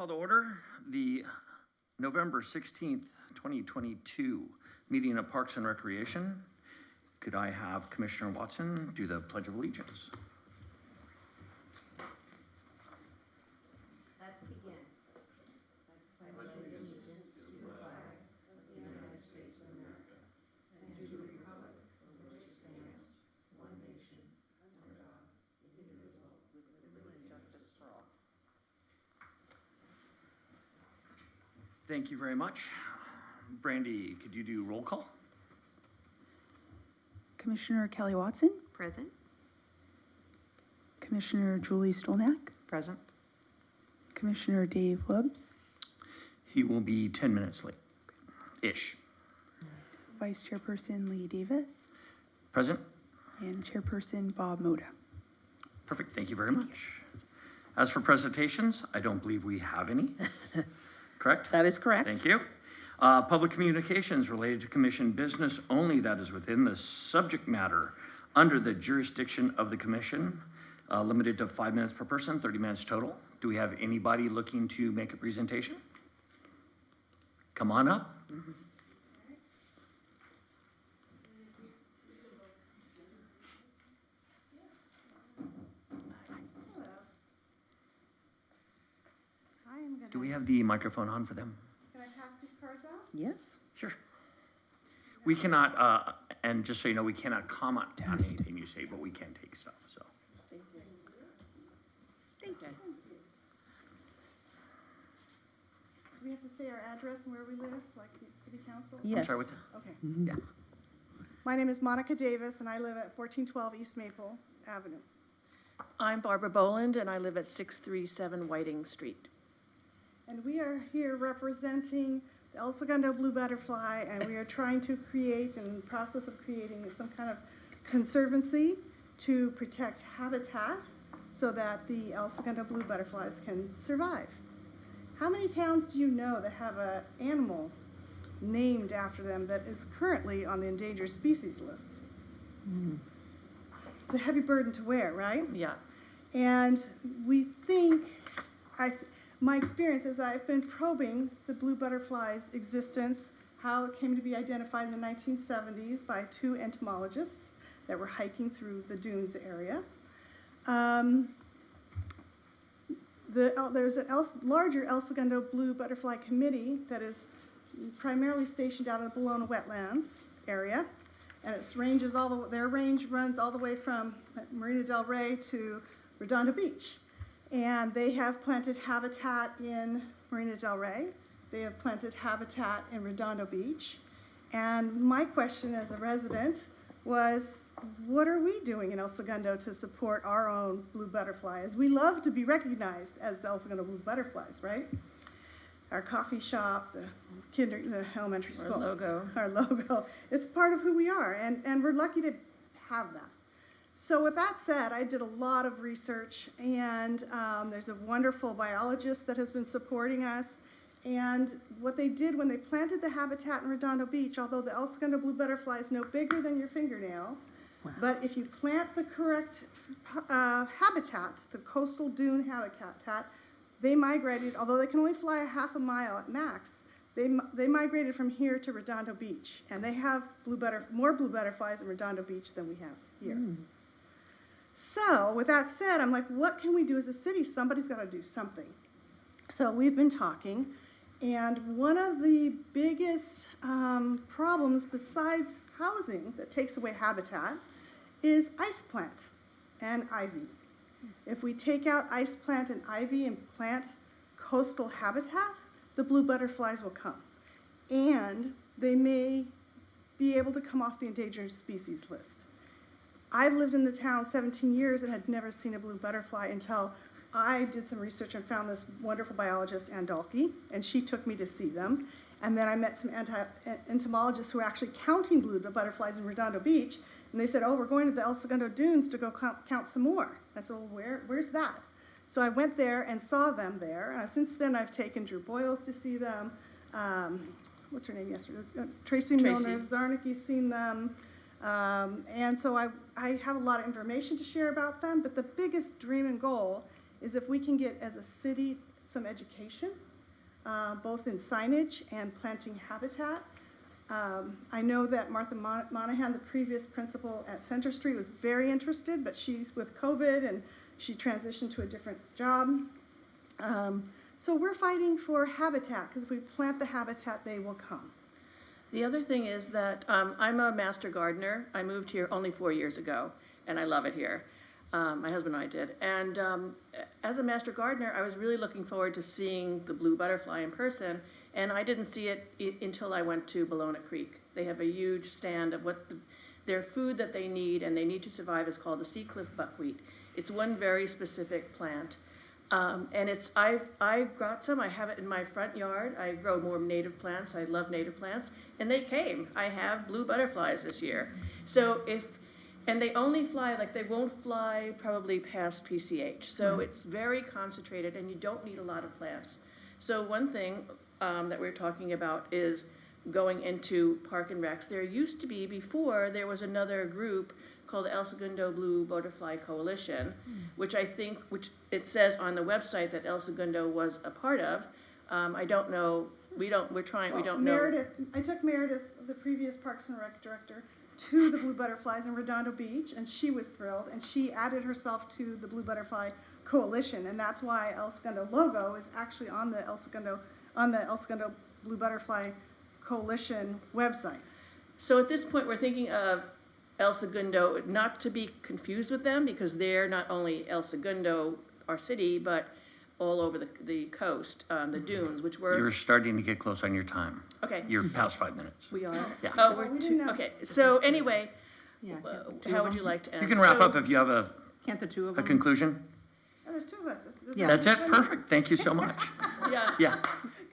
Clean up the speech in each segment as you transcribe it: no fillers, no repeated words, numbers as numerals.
Call to order the November 16th, 2022 meeting of Parks and Recreation. Could I have Commissioner Watson do the Pledge of Allegiance? Let's begin. I pledge allegiance to the flag of the United States of America and to the republic for which it stands, one nation, under God, indivisible, with liberty and justice for all. Thank you very much. Brandy, could you do roll call? Commissioner Kelly Watson, Present. Commissioner Julie Stolnak, Present. Commissioner Dave Lubbs, He will be 10 minutes late-ish. Vice Chairperson Lee Davis, Present? and Chairperson Bob Moda. Perfect, thank you very much. As for presentations, I don't believe we have any. Correct? That is correct. Thank you. Public communications related to commission business only that is within the subject matter under the jurisdiction of the commission, limited to 5 minutes per person, 30 minutes total. Do we have anybody looking to make a presentation? Come on up. Do we have the microphone on for them? Can I pass these cards out? Yes. Sure. We cannot, and just so you know, we cannot comment on Test. anything you say, but we can take stuff, so. Thank you. Do we have to say our address and where we live, like the city council? I'm Yes. sorry, what's that? Okay. Yeah. My name is Monica Davis, and I live at 1412 East Maple Avenue. I'm Barbara Boland, and I live at 637 Whiting Street. And we are here representing the El Segundo Blue Butterfly, and we are trying to create, in the process of creating, some kind of conservancy to protect habitat so that the El Segundo Blue Butterflies can survive. How many towns do you know that have an animal named after them that is currently on the endangered species list? It's a heavy burden to wear, right? Yeah. And we think, my experience is I've been probing the blue butterfly's existence, how it came to be identified in the 1970s by two entomologists that were hiking through the dunes area. There's a larger El Segundo Blue Butterfly Committee that is primarily stationed out in the Bologna wetlands area, and their range runs all the way from Marina del Rey to Redondo Beach. And they have planted habitat in Marina del Rey. They have planted habitat in Redondo Beach. And my question as a resident was, what are we doing in El Segundo to support our own blue butterflies? We love to be recognized as the El Segundo Blue Butterflies, right? Our coffee shop, the elementary school. Our logo. It's part of who we are, and we're lucky to have that. So with that said, I did a lot of research, and there's a wonderful biologist that has been supporting us. And what they did when they planted the habitat in Redondo Beach, although the El Segundo Blue Butterfly is no bigger than your fingernail, but if you plant the correct habitat, the coastal dune habitat, they migrated, although they can only fly a half a mile at max, they migrated from here to Redondo Beach. And they have more blue butterflies in Redondo Beach than we have here. So with that said, I'm like, what can we do as a city? Somebody's got to do something. So we've been talking, and one of the biggest problems besides housing that takes away habitat is ice plant and ivy. If we take out ice plant and ivy and plant coastal habitat, the blue butterflies will come. And they may be able to come off the endangered species list. I've lived in the town 17 years and had never seen a blue butterfly until I did some research and found this wonderful biologist, Ann Dahlke, and she took me to see them. And then I met some entomologists who were actually counting blue butterflies in Redondo Beach, and they said, oh, we're going to the El Segundo Dunes to go count some more. I said, well, where's that? So I went there and saw them there. Since then, I've taken Drew Boyles to see them. What's her name yesterday? Tracy Milner, Zarnicki's seen them. And so I have a lot of information to share about them, but the biggest dream and goal is if we can get, as a city, some education, both in signage and planting habitat. I know that Martha Monahan, the previous principal at Center Street, was very interested, but she's with COVID and she transitioned to a different job. So we're fighting for habitat, because if we plant the habitat, they will come. The other thing is that I'm a master gardener. I moved here only 4 years ago, and I love it here. My husband and I did. And as a master gardener, I was really looking forward to seeing the blue butterfly in person, and I didn't see it until I went to Bologna Creek. They have a huge stand of what their food that they need and they need to survive is called the Seacliff buckwheat. It's one very specific plant. And I got some, I have it in my front yard. I grow more native plants, I love native plants, and they came. I have blue butterflies this year. So and they only fly, like they won't fly probably past PCH. So it's very concentrated and you don't need a lot of plants. So one thing that we're talking about is going into Park and Recs. There used to be, before, there was another group called the El Segundo Blue Butterfly Coalition, which it says on the website that El Segundo was a part of. I don't know, we don't know. Meredith, I took Meredith, the previous Parks and Rec director, to the Blue Butterflies in Redondo Beach, and she was thrilled, and she added herself to the Blue Butterfly Coalition, and that's why El Segundo logo is actually on the El Segundo Blue Butterfly Coalition website. So at this point, we're thinking of El Segundo, not to be confused with them, because they're not only El Segundo, our city, but all over the coast, the dunes, which were... You're starting to get close on your time. Okay. You're past 5 minutes. We are? Yeah. Oh, we we're didn't two, know. okay. So anyway, Yeah, how would you like to end? You can wrap So- up if you have a Can't the two of a them? conclusion. Oh, there's two of us. Yeah. That's it? Perfect. Thank you so much. Yeah. Yeah.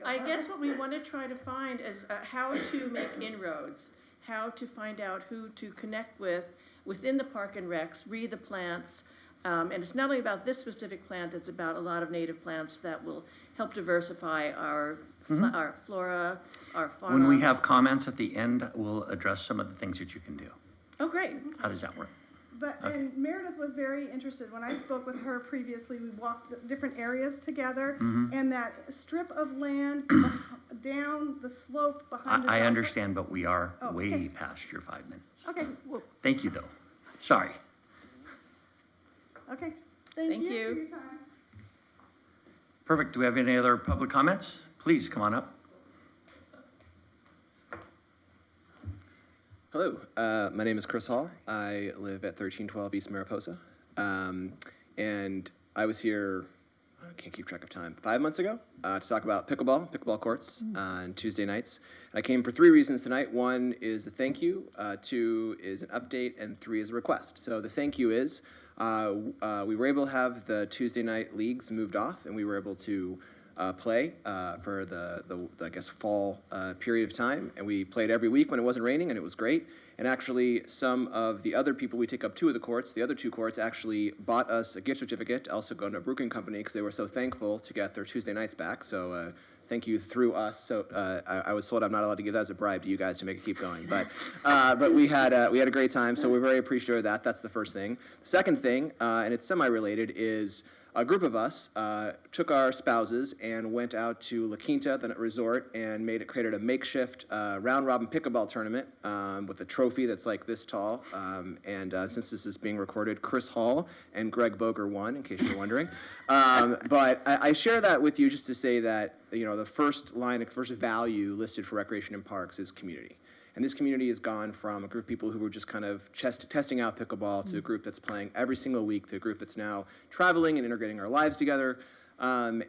I guess what we want to try to find is how to make inroads, how to find out who to connect with within the Park and Recs, read the plants. And it's not only about this specific plant, it's about a lot of native plants that will help diversify our flora, our fauna. When we have comments at the end, we'll address some of the things that you can do. Oh, great. How does that work? But, Okay. and Meredith was very interested. When I spoke with her previously, we walked the different areas together, and that strip of land down the slope behind the I dog- understand, but we are Oh, way okay. past your 5 minutes. Okay, Thank you, though. Sorry. okay. Thank Thank you you. for your time. Perfect. Do we have any other public comments? Please, come on up. Hello, my name is Chris Hall. I live at 1312 East Mariposa. And I was here, I can't keep track of time, 5 months ago to talk about pickleball courts on Tuesday nights. And I came for 3 reasons tonight. 1 is a thank you, 2 is an update, and 3 is a request. So the thank you is we were able to have the Tuesday night leagues moved off, and we were able to play for the I guess, fall period of time. And we played every week when it wasn't raining, and it was great. And actually, some of the other people, we take up 2 of the courts, the other 2 courts actually bought us a gift certificate to El Segundo Brewing Company because they were so thankful to get their Tuesday nights back. So thank you through us. So I was told I'm not allowed to give that as a bribe to you guys to make it keep going. But we had a great time, so we're very appreciative of that. That's the first thing. The second thing, and it's semi-related, is a group of us took our spouses and went out to La Quinta, the resort, and created a makeshift round-robin pickleball tournament with a trophy that's like this tall. And since this is being recorded, Chris Hall and Greg Boger won, in case you're wondering. But I share that with you just to say that the first value listed for recreation and parks is community. And this community has gone from a group of people who were just kind of testing out pickleball to a group that's playing every single week to a group that's now traveling and integrating our lives together. So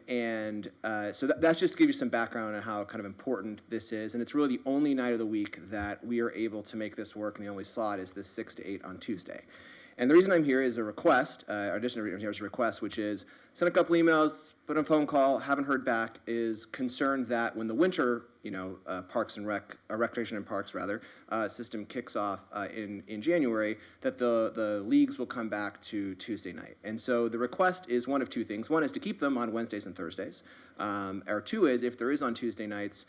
that's just to give you some background on how kind of important this is. And it's really the only night of the week that we are able to make this work, and the only slot is this 6 to 8 on Tuesday. And the reason I'm here is a request, which is send a couple emails, put a phone call, haven't heard back, is concerned that when the winter, Parks and Recreation and Parks, system kicks off in January, that the leagues will come back to Tuesday night. And so the request is one of 2 things. 1 is to keep them on Wednesdays and Thursdays. Or 2 is, if there is on Tuesday nights,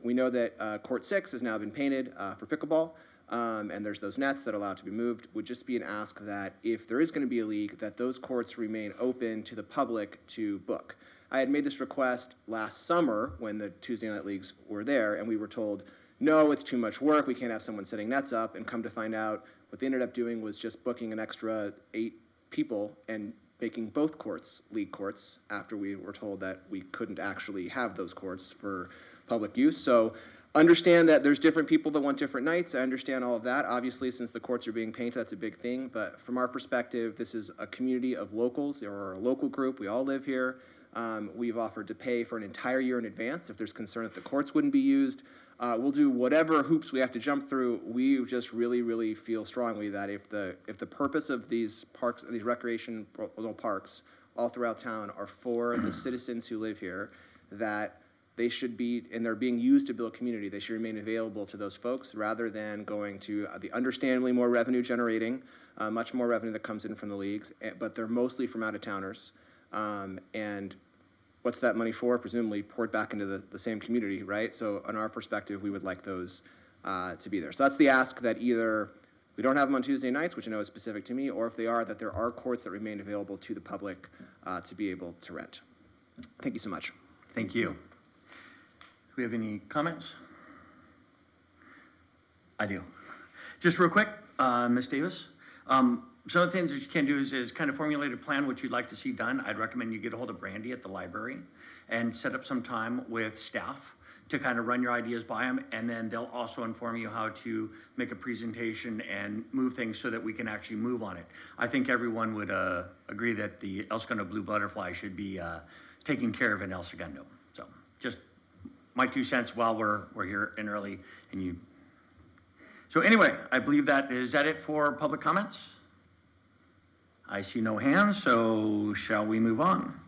we know that Court 6 has now been painted for pickleball. And there's those nets that allow it to be moved. Would just be an ask that if there is going to be a league, that those courts remain open to the public to book. I had made this request last summer when the Tuesday night leagues were there, and we were told, no, it's too much work, we can't have someone setting nets up, and come to find out, what they ended up doing was just booking an extra 8 people and making both courts league courts after we were told that we couldn't actually have those courts for public use. So understand that there's different people that want different nights. I understand all of that. Obviously, since the courts are being painted, that's a big thing. But from our perspective, this is a community of locals. Or a local group. We all live here. We've offered to pay for an entire year in advance if there's concern that the courts wouldn't be used. We'll do whatever hoops we have to jump through. We just really, really feel strongly that if the purpose of these parks, these recreational parks all throughout town are for the citizens who live here, that they should be, and they're being used to build community, they should remain available to those folks rather than going to the understandably more revenue generating, much more revenue that comes in from the leagues, but they're mostly from out-of-towners. And what's that money for? Presumably poured back into the same community, right? So on our perspective, we would like those to be there. So that's the ask, that either we don't have them on Tuesday nights, which I know is specific to me, or if they are, that there are courts that remain available to the public to be able to rent. Thank you so much. Thank you. Do we have any comments? I do. Just real quick, Ms. Davis. Some of the things that you can do is kind of formulate a plan, what you'd like to see done. I'd recommend you get a hold of Brandy at the library and set up some time with staff to kind of run your ideas by them, and then they'll also inform you how to make a presentation and move things so that we can actually move on it. I think everyone would agree that the El Segundo Blue Butterfly should be taken care of in El Segundo. So just my 2 cents while we're here in early and you. So anyway, I believe that is that it for public comments? I see no hands, so shall we move on?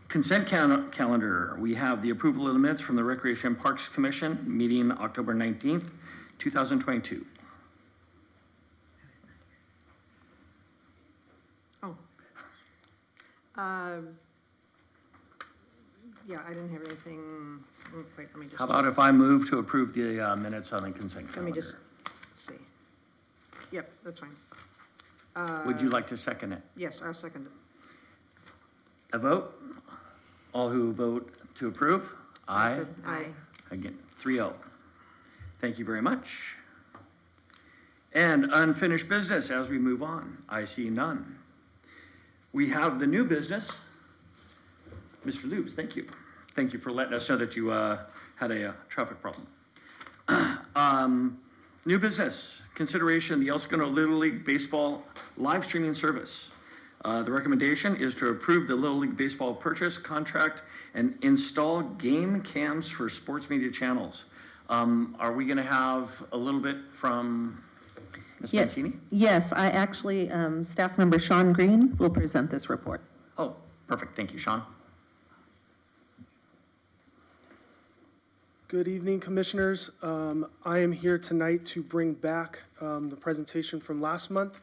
Consent calendar, we have the approval of the minutes from the Recreation and Parks Commission meeting October 19th, 2022. Oh. Yeah, I didn't have anything, wait, let me just. How about if I move to approve the minutes on the consent Let me calendar? just see. Yep, that's fine. Would you like to second it? Yes, I'll second it. A vote? All who vote to approve? Aye. Aye. Again, 3-0. Thank you very much. And unfinished business as we move on. I see none. We have the new business. Mr. Lubes, thank you. Thank you for letting us know that you had a traffic problem. New business, consideration of the El Segundo Little League Baseball live streaming service. The recommendation is to approve the Little League Baseball purchase contract and install game cams for sports media channels. Are we gonna have a little bit from Ms. Yes, Mancini? yes, I actually, staff member Sean Green will present this report. Oh, perfect, thank you, Sean. Good evening, Commissioners. I am here tonight to bring back the presentation from last month.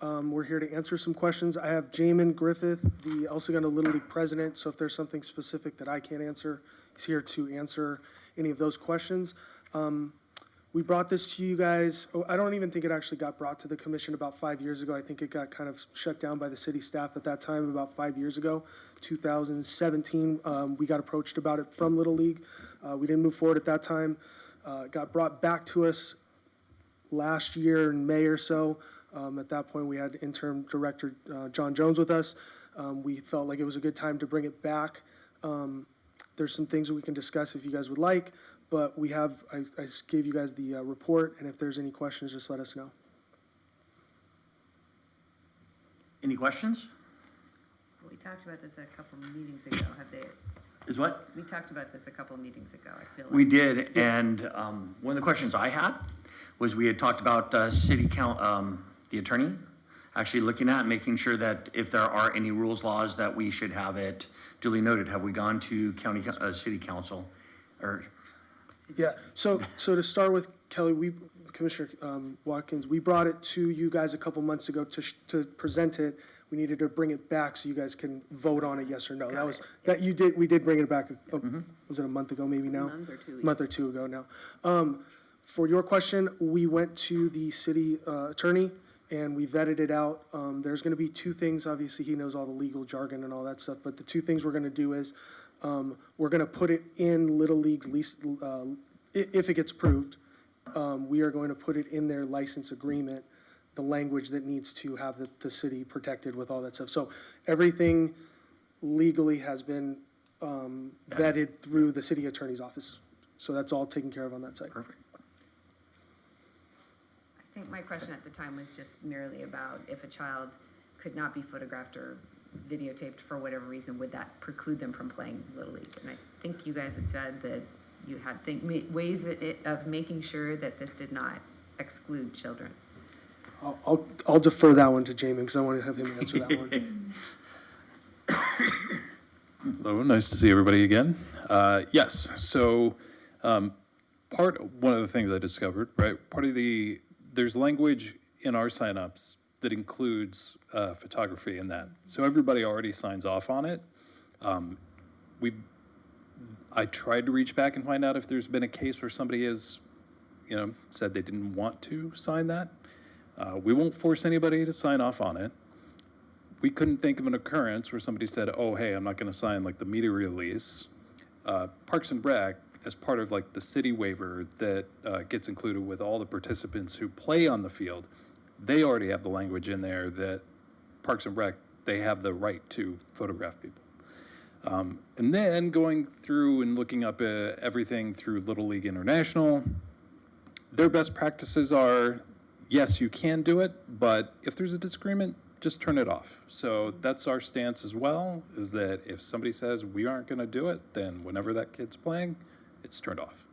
We're here to answer some questions. I have Jamin Griffith, the El Segundo Little League president, so if there's something specific that I can't answer, he's here to answer any of those questions. We brought this to you guys, I don't even think it actually got brought to the commission about 5 years ago. I think it got kind of shut down by the city staff at that time about 5 years ago. 2017, we got approached about it from Little League. We didn't move forward at that time. It got brought back to us last year in May or so. At that point, we had interim director John Jones with us. We felt like it was a good time to bring it back. There's some things that we can discuss if you guys would like, but we have, I gave you guys the report, and if there's any questions, just let us know. Any questions? We talked about this a couple of meetings ago, have they? Is what? We talked about this a couple of meetings ago, I feel like. We did, and one of the questions I had was we had talked about the attorney actually looking at making sure that if there are any rules, laws, that we should have it duly noted. Have we gone to city council? Or Yeah, so to start with, Kelly, Commissioner Watkins, we brought it to you guys a couple months ago to present it. We needed to bring it back so you guys can vote on it, yes or no. We did bring it back, was it a month ago maybe now? Month or two ago now. For your question, we went to the city attorney and we vetted it out. There's gonna be two things, obviously, he knows all the legal jargon and all that stuff, but the two things we're gonna do is, we're gonna put it in Little League's lease, if it gets approved, we are going to put it in their license agreement, the language that needs to have the city protected with all that stuff. So everything legally has been, vetted through the city attorney's office. So that's all taken care of on that side. Perfect. I think my question at the time was just merely about if a child could not be photographed or videotaped for whatever reason, would that preclude them from playing Little League? And I think you guys had said that you had ways of making sure that this did not exclude children. I'll defer that one to Jamin, because I want to have him answer that one. Hello, nice to see everybody again. Yes, so one of the things I discovered, right, there's language in our signups that includes photography in that. So everybody already signs off on it. I tried to reach back and find out if there's been a case where somebody has, said they didn't want to sign that. We won't force anybody to sign off on it. We couldn't think of an occurrence where somebody said, oh, hey, I'm not gonna sign like the media release. Parks and Rec, as part of like the city waiver that gets included with all the participants who play on the field, they already have the language in there that Parks and Rec, they have the right to photograph people. And then going through and looking up everything through Little League International, their best practices are, yes, you can do it, but if there's a disagreement, just turn it off. So that's our stance as well, is that if somebody says we aren't gonna do it, then whenever that kid's playing, it's turned off.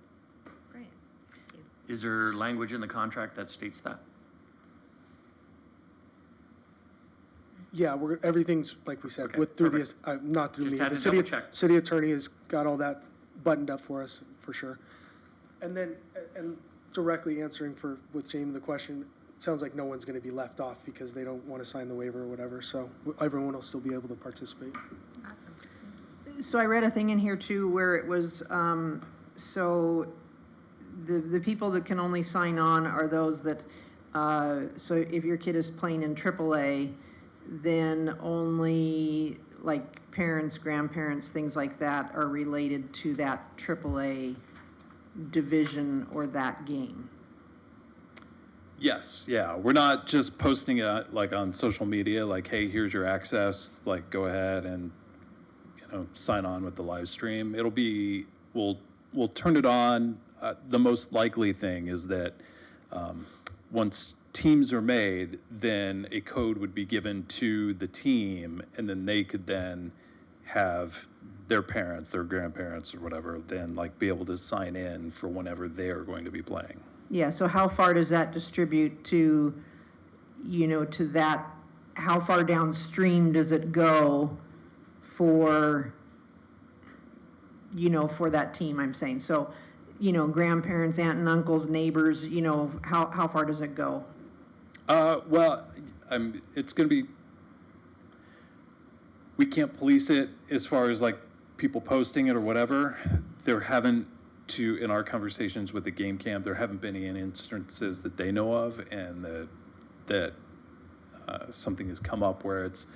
Great, thank you. Is there language in the contract that states that? Yeah, everything's, like we said, Okay, through perfect. not through Just me. had The to city, double check. city attorney has got all that buttoned up for us, for sure. And then, and directly answering with Jamie the question, it sounds like no one's gonna be left off because they don't wanna sign the waiver or whatever, so everyone will still be able to participate. Awesome. So I read a thing in here too where it was, so the people that can only sign on are those that, so if your kid is playing in AAA, then only like parents, grandparents, things like that are related to that AAA division or that game. Yes, yeah, we're not just posting it like on social media, like, hey, here's your access, like, go ahead and, sign on with the live stream. It'll be, we'll turn it on. The most likely thing is that once teams are made, then a code would be given to the team, and then they could then have their parents, their grandparents or whatever, then like be able to sign in for whenever they are going to be playing. Yeah, so how far does that distribute to, to that, how far downstream does it go for, for that team, I'm saying? So, grandparents, aunt and uncles, neighbors, how far does it go? Well, it's going to be, we can't police it as far as like people posting it or whatever. There haven't, in our conversations with the game camp, there haven't been any instances that they know of, and that something has come up where it's,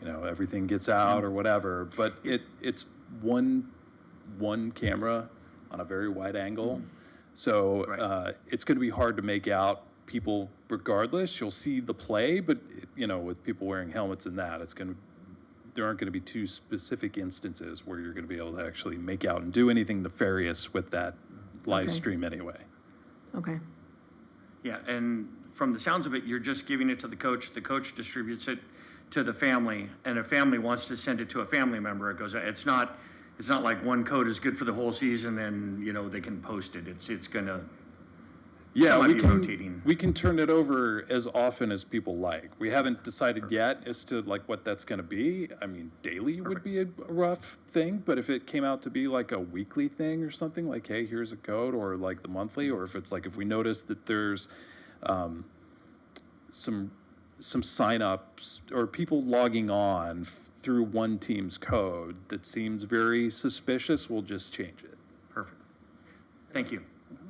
everything gets out or whatever. But it's one camera on a very wide angle, so Right. It's going to be hard to make out people regardless. You'll see the play, but with people wearing helmets and that, there aren't going to be two specific instances where you're going to be able to actually make out and do anything nefarious with that live Okay. stream anyway. Okay. Yeah, and from the sounds of it, you're just giving it to the coach distributes it to the family, and if family wants to send it to a family member, it goes, it's not like one code is good for the whole season and, they can post it. It's gonna, Yeah, might we be can, rotating. we can turn it over as often as people like. We haven't decided yet as to like what that's going to be. I mean, daily would be a rough thing, but if it came out to be like a weekly thing or something, like, hey, here's a code, or like the monthly, or if it's like, if we notice that there's some signups or people logging on through one team's code that seems very suspicious, we'll just change it. Perfect. Thank you.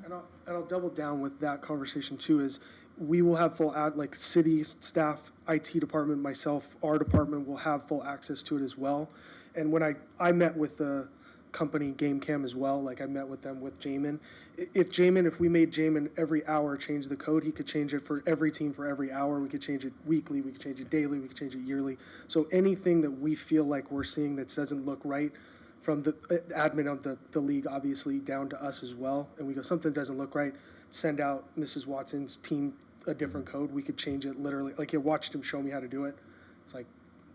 And I'll double down with that conversation too, is we will have like city staff, IT department, myself, our department will have full access to it as well. And when I met with the company GameCam as well, like I met with them with Jamin. If we made Jamin every hour change the code, he could change it for every team for every hour. We could change it weekly, we could change it daily, we could change it yearly. So anything that we feel like we're seeing that doesn't look right, from the admin of the league, obviously, down to us as well, and we go, something doesn't look right, send out Mrs. Watson's team a different code. We could change it literally, like I watched him show me how to do it. It's like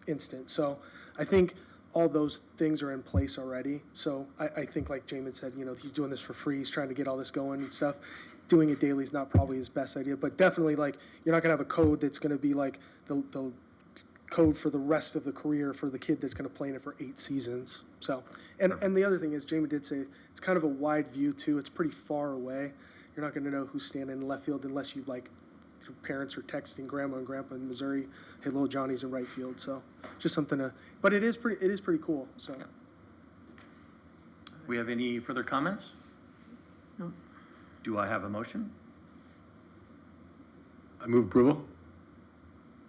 instant. So I think all those things are in place already. So I think, like Jamin said, he's doing this for free. He's trying to get all this going and stuff. Doing it daily is not probably his best idea, but definitely, like, you're not gonna have a code that's gonna be like the code for the rest of the career for the kid that's going to play in it for 8 seasons. So, and the other thing is, Jamie did say, it's kind of a wide view too. It's pretty far away. You're not going to know who's standing in left field unless you, like, your parents are texting grandma and grandpa in Missouri, hey, little Johnny's in right field. So just something to, but it is pretty cool. So. Yeah. We have any further comments? No. Do I have a motion? I move approval.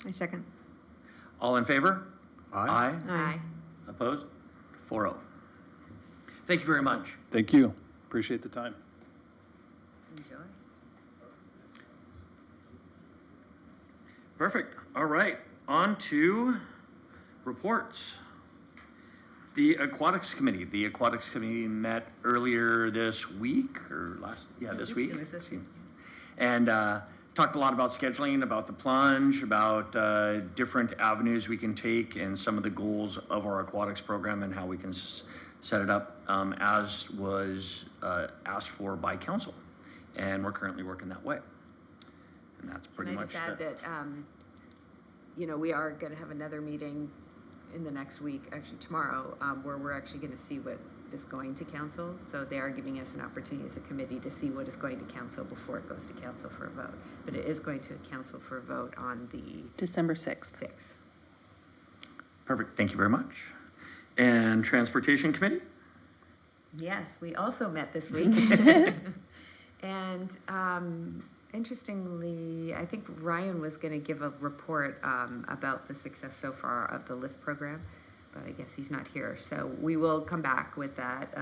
I second. All in favor? Aye. Aye. Opposed? 4-0. Thank you very much. Thank you. Appreciate the time. Enjoy. Perfect. All right. On to reports. The Aquatics Committee. The Aquatics Committee met earlier this week, or this week. It was this week. And talked a lot about scheduling, about the plunge, about different avenues we can take and some of the goals of our aquatics program and how we can set it up as was asked for by council. And we're currently working that way. And that's pretty much Can I just add that, we are going to have another meeting in the next week, actually tomorrow, where we're actually going to see what is going to council. So they are giving us an opportunity as a committee to see what is going to council before it goes to council for a vote. But it is going to council for a vote on the December 6th. 6th. perfect. Thank you very much. And Transportation Committee? Yes, we also met this week. And interestingly, I think Ryan was going to give a report about the success so far of the LIFT program, but I guess he's not here. So we will come back with that.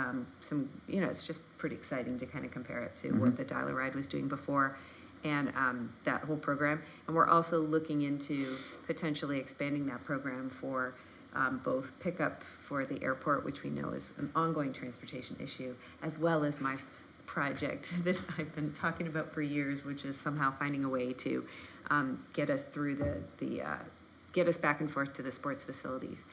It's just pretty exciting to kind of compare it to what the Dial-A-Ride was doing before and that whole program. And we're also looking into potentially expanding that program for both pickup for the airport, which we know is an ongoing transportation issue, as well as my project that I've been talking about for years, which is somehow finding a way to get us through get us back and forth to the sports facilities.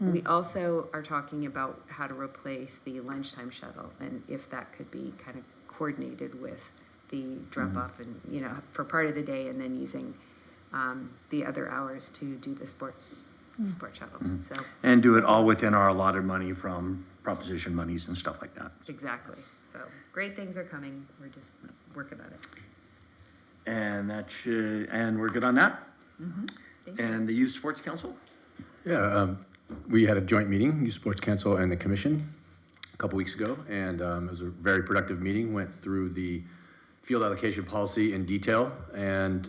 We also are talking about how to replace the lunchtime shuttle and if that could be kind of coordinated with the drop-off and, for part of the day and then using the other hours to do the sport shuttles. So And do it all within our allotted money from proposition monies and stuff like that. exactly. So great things are coming. We're just working on it. And and we're good on that? Thank you. And the Youth Sports Council? Yeah, we had a joint meeting, Youth Sports Council and the Commission, a couple weeks ago, and it was a very productive meeting. Went through the field allocation policy in detail, and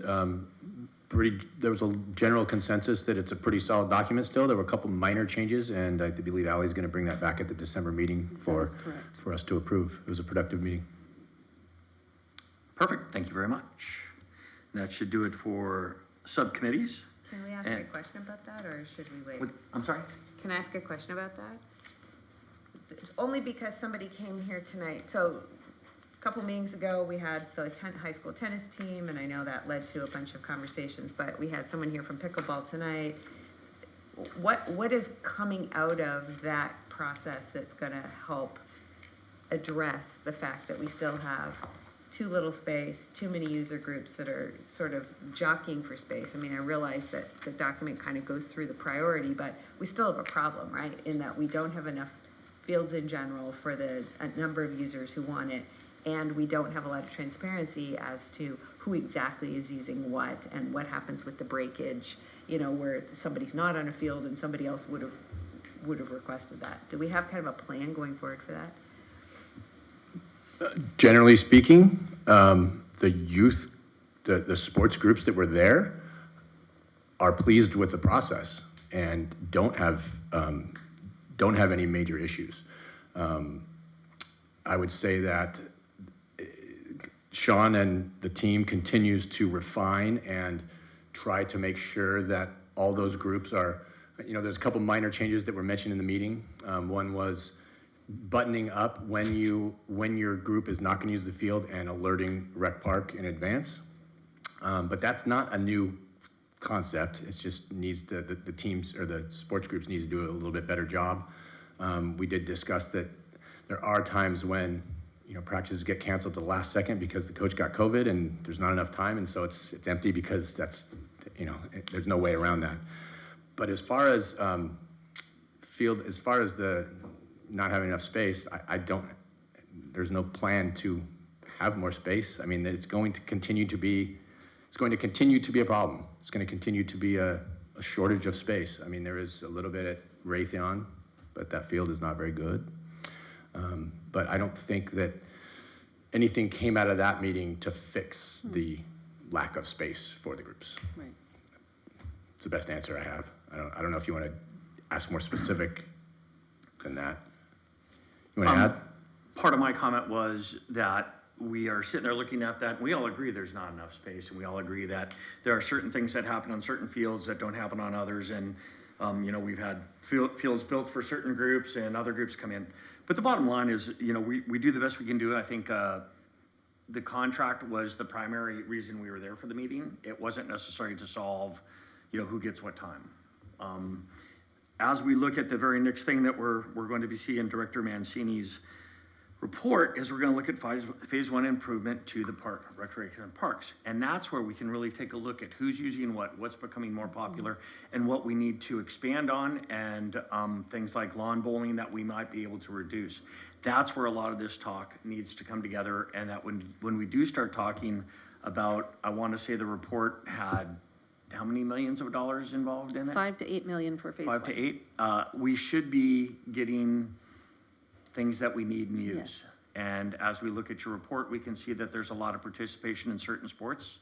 there was a general consensus that it's a pretty solid document still. There were a couple minor changes, and I believe Ally's going to bring that back at the December meeting for us to approve. It was a productive meeting. Perfect, thank you very much. That should do it for subcommittees. Can we ask a question about that, or should we wait? I'm sorry? Can I ask a question about that? Only because somebody came here tonight. So a couple meetings ago, we had the high school tennis team, and I know that led to a bunch of conversations, but we had someone here from pickleball tonight. What is coming out of that process that's going to help address the fact that we still have too little space, too many user groups that are sort of jockeying for space? I mean, I realize that the document kind of goes through the priority, but we still have a problem, right? In that we don't have enough fields in general for a number of users who want it, and we don't have a lot of transparency as to who exactly is using what and what happens with the breakage, where somebody's not on a field and somebody else would have requested that. Do we have kind of a plan going forward for that? Generally speaking, the youth, the sports groups that were there are pleased with the process and don't have any major issues. I would say that Sean and the team continues to refine and try to make sure that all those groups are, there's a couple minor changes that were mentioned in the meeting. One was buttoning up when your group is not going to use the field and alerting Rec Park in advance. But that's not a new concept. It just needs the teams or the sports groups need to do a little bit better job. We did discuss that there are times when practices get canceled at the last second because the coach got COVID and there's not enough time, and so it's empty because that's there's no way around that. But as far as the not having enough space, there's no plan to have more space. I mean, it's going to continue to be a problem. It's going to continue to be a shortage of space. I mean, there is a little bit at Raytheon, but that field is not very good. But I don't think that anything came out of that meeting to fix the lack of space for the groups. Right. It's the best answer I have. I don't know if you want to ask more specific than that. You want to add? Part of my comment was that we are sitting there looking at that, and we all agree there's not enough space, and we all agree that there are certain things that happen on certain fields that don't happen on others, and we've had fields built for certain groups and other groups come in. But the bottom line is, we do the best we can do. I think the contract was the primary reason we were there for the meeting. It wasn't necessary to solve, who gets what time. As we look at the very next thing that we're going to be seeing Director Mancini's report is we're going to look at phase one improvement to the recreation and parks. And that's where we can really take a look at who's using what's becoming more popular, and what we need to expand on, and things like lawn bowling that we might be able to reduce. That's where a lot of this talk needs to come together, and that when we do start talking about, I want to say the report had how many millions of dollars involved in it? 5 to 8 million for phase one. 5 to 8. We should be getting things that we need and use. Yes. And as we look at your report, we can see that there's a lot of participation in certain sports,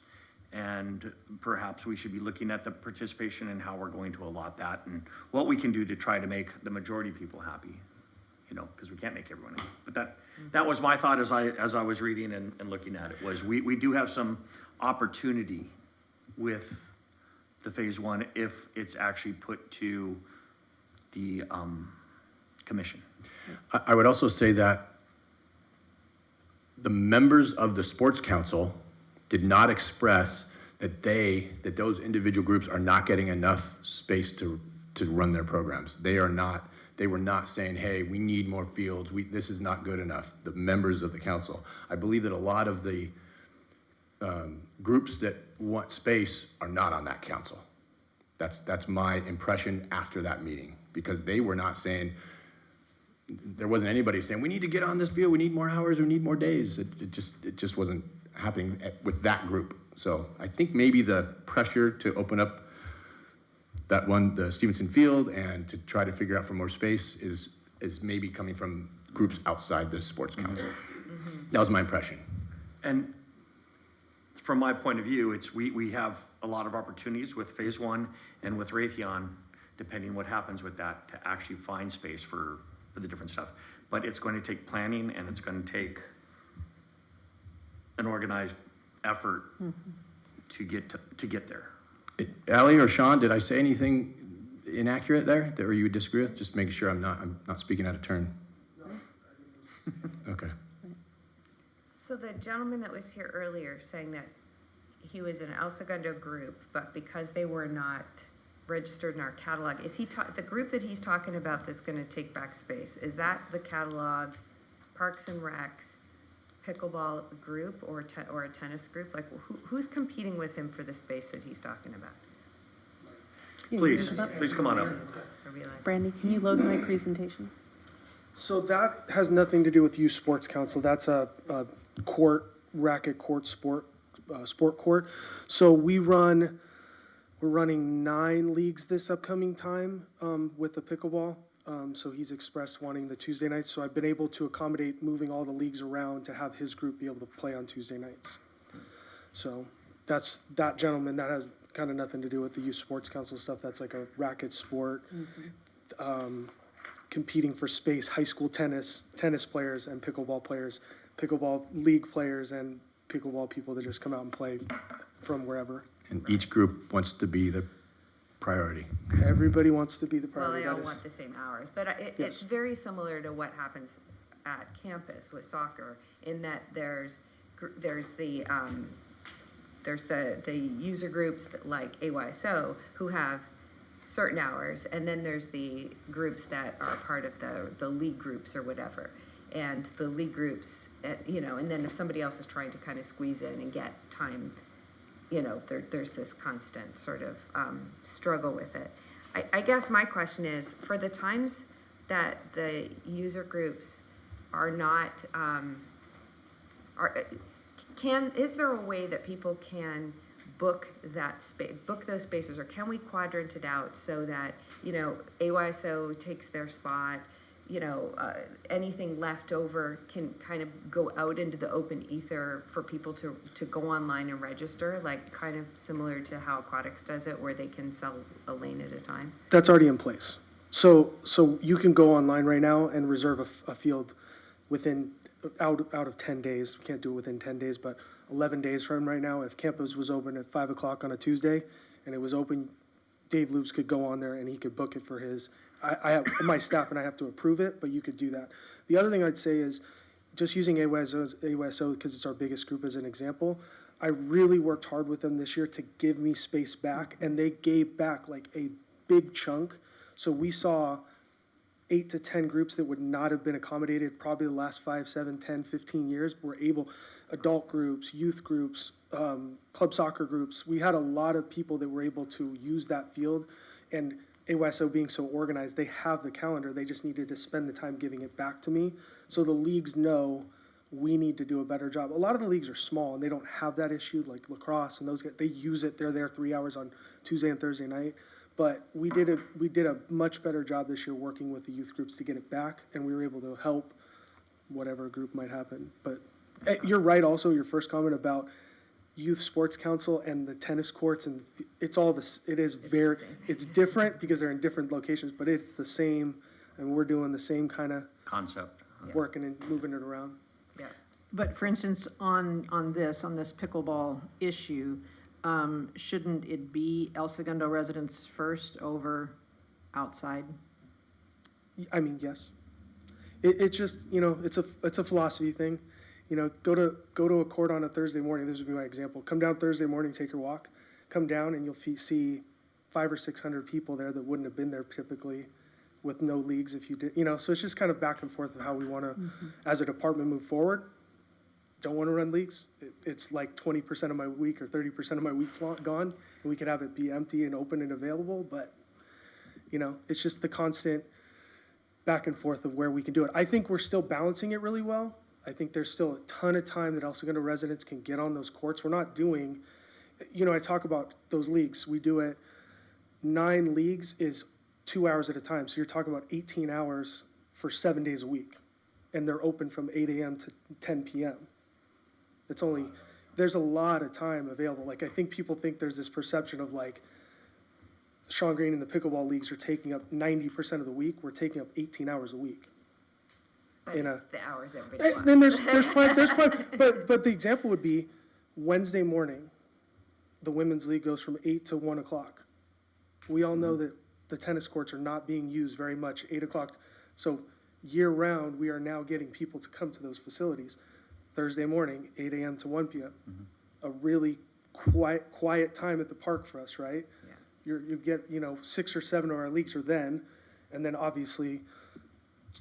and perhaps we should be looking at the participation and how we're going to allot that and what we can do to try to make the majority of people happy, because we can't make everyone happy. But that was my thought as I was reading and looking at it, was we do have some opportunity with the phase one if it's actually put to the commission. I would also say that the members of the sports council did not express that those individual groups are not getting enough space to run their programs. They were not saying, hey, we need more fields, this is not good enough. The members of the council. I believe that a lot of the groups that want space are not on that council. That's my impression after that meeting, because they were not saying, there wasn't anybody saying, we need to get on this field, we need more hours, we need more days. It just wasn't happening with that group. So I think maybe the pressure to open up the Stevenson Field and to try to figure out for more space is maybe coming from groups outside the sports council. That was my impression. And from my point of view, we have a lot of opportunities with phase one and with Raytheon, depending what happens with that, to actually find space for the different stuff. But it's going to take planning, and it's going to take an organized effort to get there. Allie or Sean, did I say anything inaccurate there that you would disagree with? Just making sure I'm not speaking out of turn. Okay. So the gentleman that was here earlier saying that he was in El Segundo group, but because they were not registered in our catalog, is the group that he's talking about that's going to take back space, is that the catalog Parks and Recs pickleball group or a tennis group? Like, who's competing with him for the space that he's talking about? Please come on up. Brandy, can you load my presentation? So that has nothing to do with Youth Sports Council. That's a racket court sport court. So we're running 9 leagues this upcoming time with the pickleball. So he's expressed wanting the Tuesday nights, so I've been able to accommodate moving all the leagues around to have his group be able to play on Tuesday nights. So that's that gentleman, that has kind of nothing to do with the Youth Sports Council stuff. That's like a racket sport, competing for space, high school tennis players and pickleball players, pickleball league players and pickleball people that just come out and play from wherever. And each group wants to be the priority. Everybody wants to be the Well, priority. they all That is- want the same hours, but it's Yes. very similar to what happens at campus with soccer, in that there's the user groups like AYSO who have certain hours, and then there's the groups that are part of the league groups or whatever. And the league groups, and then if somebody else is trying to kind of squeeze in and get time, there's this constant sort of struggle with it. I guess my question is, for the times that the user groups are not, is there a way that people can book those spaces, or can we quadrant it out so that, AYSO takes their spot, anything left over can kind of go out into the open ether for people to go online and register, like kind of similar to how Aquatics does it, where they can sell a lane at a time? That's already in place. So you can go online right now and reserve a field within, out of 10 days. We can't do it within 10 days, but 11 days from right now, if campus was open at 5 o'clock on a Tuesday and it was open, Dave Loops could go on there and he could book it for his, I have my staff and I have to approve it, but you could do that. The other thing I'd say is, just using AYSO because it's our biggest group as an example, I really worked hard with them this year to give me space back, and they gave back like a big chunk. So we saw 8 to 10 groups that would not have been accommodated probably the last 5, 7, 10, 15 years were able, adult groups, youth groups, club soccer groups. We had a lot of people that were able to use that field, and AYSO being so organized, they have the calendar. They just needed to spend the time giving it back to me. So the leagues know we need to do a better job. A lot of the leagues are small and they don't have that issue, like lacrosse and those guys, they use it. They're there 3 hours on Tuesday and Thursday night. But we did a much better job this year working with the youth groups to get it back, and we were able to help whatever group might happen. But you're right also, your first comment about Youth Sports Council and the tennis courts, and it's all this, it's different because they're in different locations, but it's the same, and we're doing the same kind of Concept. working and moving it around. Yeah. But for instance, on this pickleball issue, shouldn't it be El Segundo residents first over outside? I mean, yes. It's just, it's a philosophy thing. Go to a court on a Thursday morning. This would be my example. Come down Thursday morning, take your walk. Come down and you'll see 500 or 600 people there that wouldn't have been there typically with no leagues if you did. So it's just kind of back and forth of how we want to, as a department, move forward. Don't want to run leagues. It's like 20% of my week or 30% of my week's gone, and we could have it be empty and open and available. But it's just the constant back and forth of where we can do it. I think we're still balancing it really well. I think there's still a ton of time that El Segundo residents can get on those courts. We're not doing, I talk about those leagues. We do it, 9 leagues is 2 hours at a time. So you're talking about 18 hours for 7 days a week. And they're open from 8 a.m. to 10 p.m. There's a lot of time available. Like, I think people think there's this perception of like, Sean Green and the pickleball leagues are taking up 90% of the week. We're taking up 18 hours a week. But it's the hours everybody wants. Then there's plenty, but the example would be Wednesday morning, the women's league goes from 8 to 1 o'clock. We all know that the tennis courts are not being used very much, 8 o'clock. So year round, we are now getting people to come to those facilities. Thursday morning, 8 a.m. to 1 p.m. A really quiet time at the park for us, right? Yeah. You get, 6 or 7 of our leagues are then, and then obviously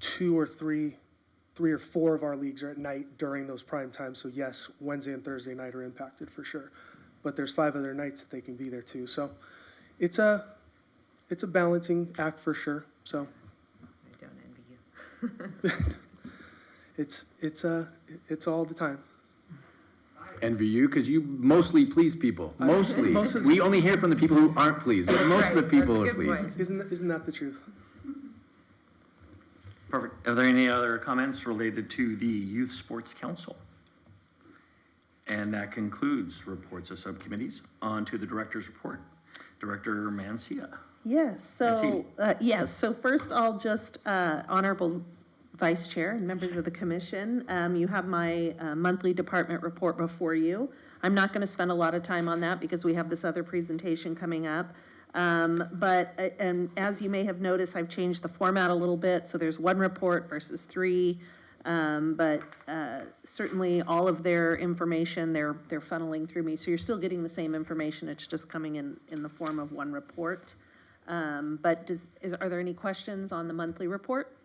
2 or 3 or 4 of our leagues are at night during those prime times. So yes, Wednesday and Thursday night are impacted for sure. But there's 5 other nights that they can be there too. So it's a balancing act for sure. So I don't envy you. it's all the time. Envy you, because you mostly please people. Mostly. Most of- We only hear from the people who aren't pleased, but most of the Right, people that's are a good pleased. point. Isn't that the truth? Perfect. Are there any other comments related to the Youth Sports Council? And that concludes reports of subcommittees. On to the director's report. Director Mancia. Yes, so first I'll just, Honorable Vice Chair and members of the commission, you have my monthly department report before you. I'm not going to spend a lot of time on that because we have this other presentation coming up. But as you may have noticed, I've changed the format a little bit, so there's one report versus three. But certainly all of their information, they're funneling through me. So you're still getting the same information, it's just coming in the form of one report. But are there any questions on the monthly report?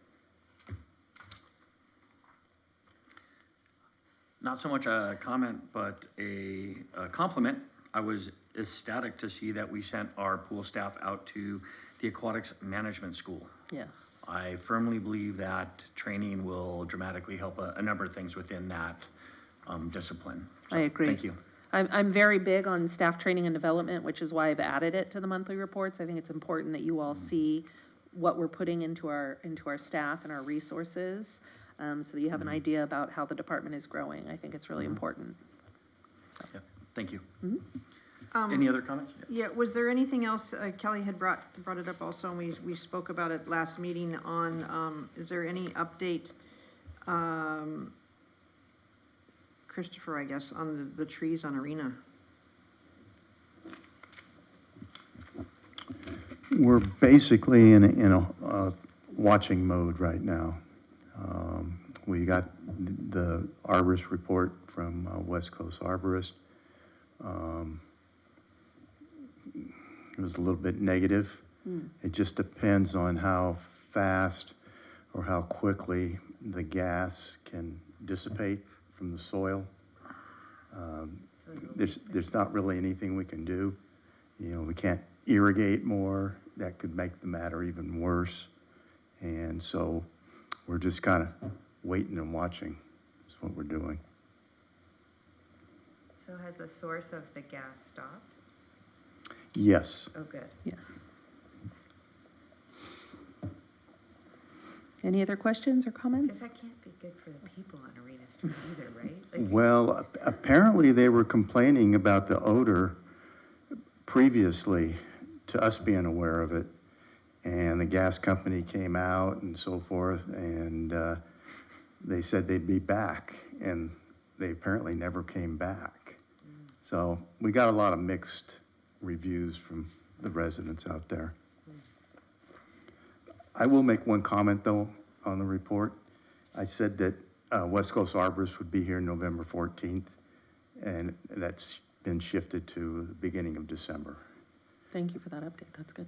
Not so much a comment, but a compliment. I was ecstatic to see that we sent our pool staff out to the Aquatics Management School. Yes. I firmly believe that training will dramatically help a number of things within that discipline. So, I agree. Thank you. I'm very big on staff training and development, which is why I've added it to the monthly reports. I think it's important that you all see what we're putting into our staff and our resources, so that you have an idea about how the department is growing. I think it's really important. Yeah, thank you. Mm-hmm. Any other comments? Yeah, was there anything else, Kelly had brought it up also, and we spoke about it last meeting on, is there any update, Christopher, I guess, on the trees on Arena? We're basically in a watching mode right now. We got the arborist report from West Coast Arborist. It was a little bit negative. It just depends on how fast or how quickly the gas can dissipate from the soil. There's not really anything we can do. You know, we can't irrigate more. That could make the matter even worse. And so we're just kind of waiting and watching is what we're doing. So has the source of the gas stopped? Yes. Oh, good. Yes. Any other questions or comments? Because that can't be good for the people on Arena Street either, right? Like, Well, apparently they were complaining about the odor previously to us being aware of it. And the gas company came out and so forth, and they said they'd be back, and they apparently never came back. So we got a lot of mixed reviews from the residents out there. I will make one comment, though, on the report. I said that West Coast Arborist would be here November 14th, and that's been shifted to the beginning of December. Thank you for that update, that's good.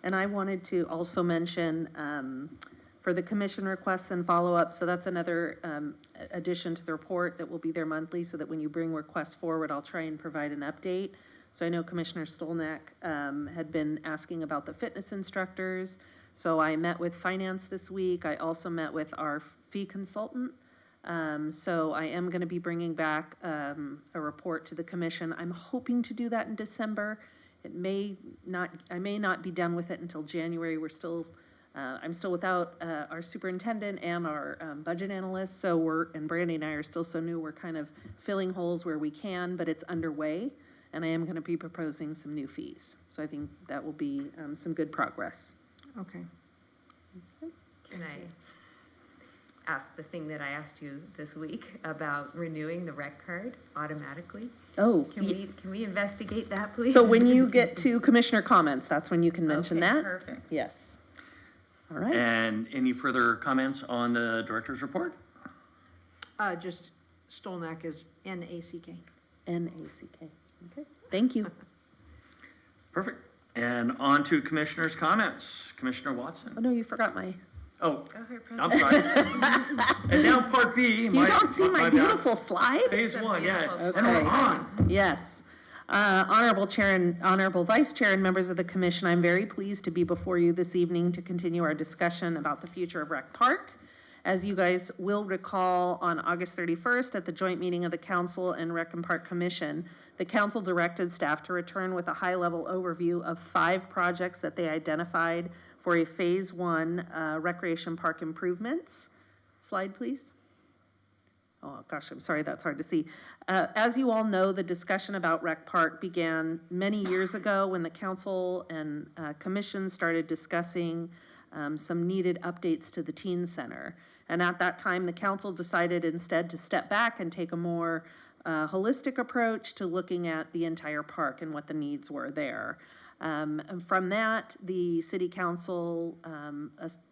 And I wanted to also mention, for the commission requests and follow-up, so that's another addition to the report that will be there monthly, so that when you bring requests forward, I'll try and provide an update. So I know Commissioner Stolnak had been asking about the fitness instructors. So I met with finance this week. I also met with our fee consultant. So I am going to be bringing back a report to the commission. I'm hoping to do that in December. I may not be done with it until January. I'm still without our superintendent and our budget analyst. So and Brandy and I are still so new. We're kind of filling holes where we can, but it's underway. And I am going to be proposing some new fees. So I think that will be some good progress. Okay. Can I ask the thing that I asked you this week about renewing the rec card automatically? Oh. Can we investigate that, please? So when you get to commissioner comments, that's when you can mention Okay, that? perfect. Yes. All right. And any further comments on the director's report? Just Stolnak is N-A-C-K. N-A-C-K. Okay, thank you. Perfect. And on to commissioners' comments. Commissioner Watson. Oh, no, you forgot my, Oh, Okay, I'm sorry. And now part B. you don't see my bad. beautiful slide? Phase one, yeah. beautiful And we're Okay. on. Yes. Honorable Chair and Honorable Vice Chair and members of the commission, I'm very pleased to be before you this evening to continue our discussion about the future of Rec Park. As you guys will recall, on August 31st, at the joint meeting of the Council and Rec and Park Commission, the council directed staff to return with a high-level overview of 5 projects that they identified for a Phase 1 recreation park improvements. Slide, please. Oh, gosh, I'm sorry, that's hard to see. As you all know, the discussion about Rec Park began many years ago when the council and commission started discussing some needed updates to the teen center. And at that time, the council decided instead to step back and take a more holistic approach to looking at the entire park and what the needs were there. And from that, the city council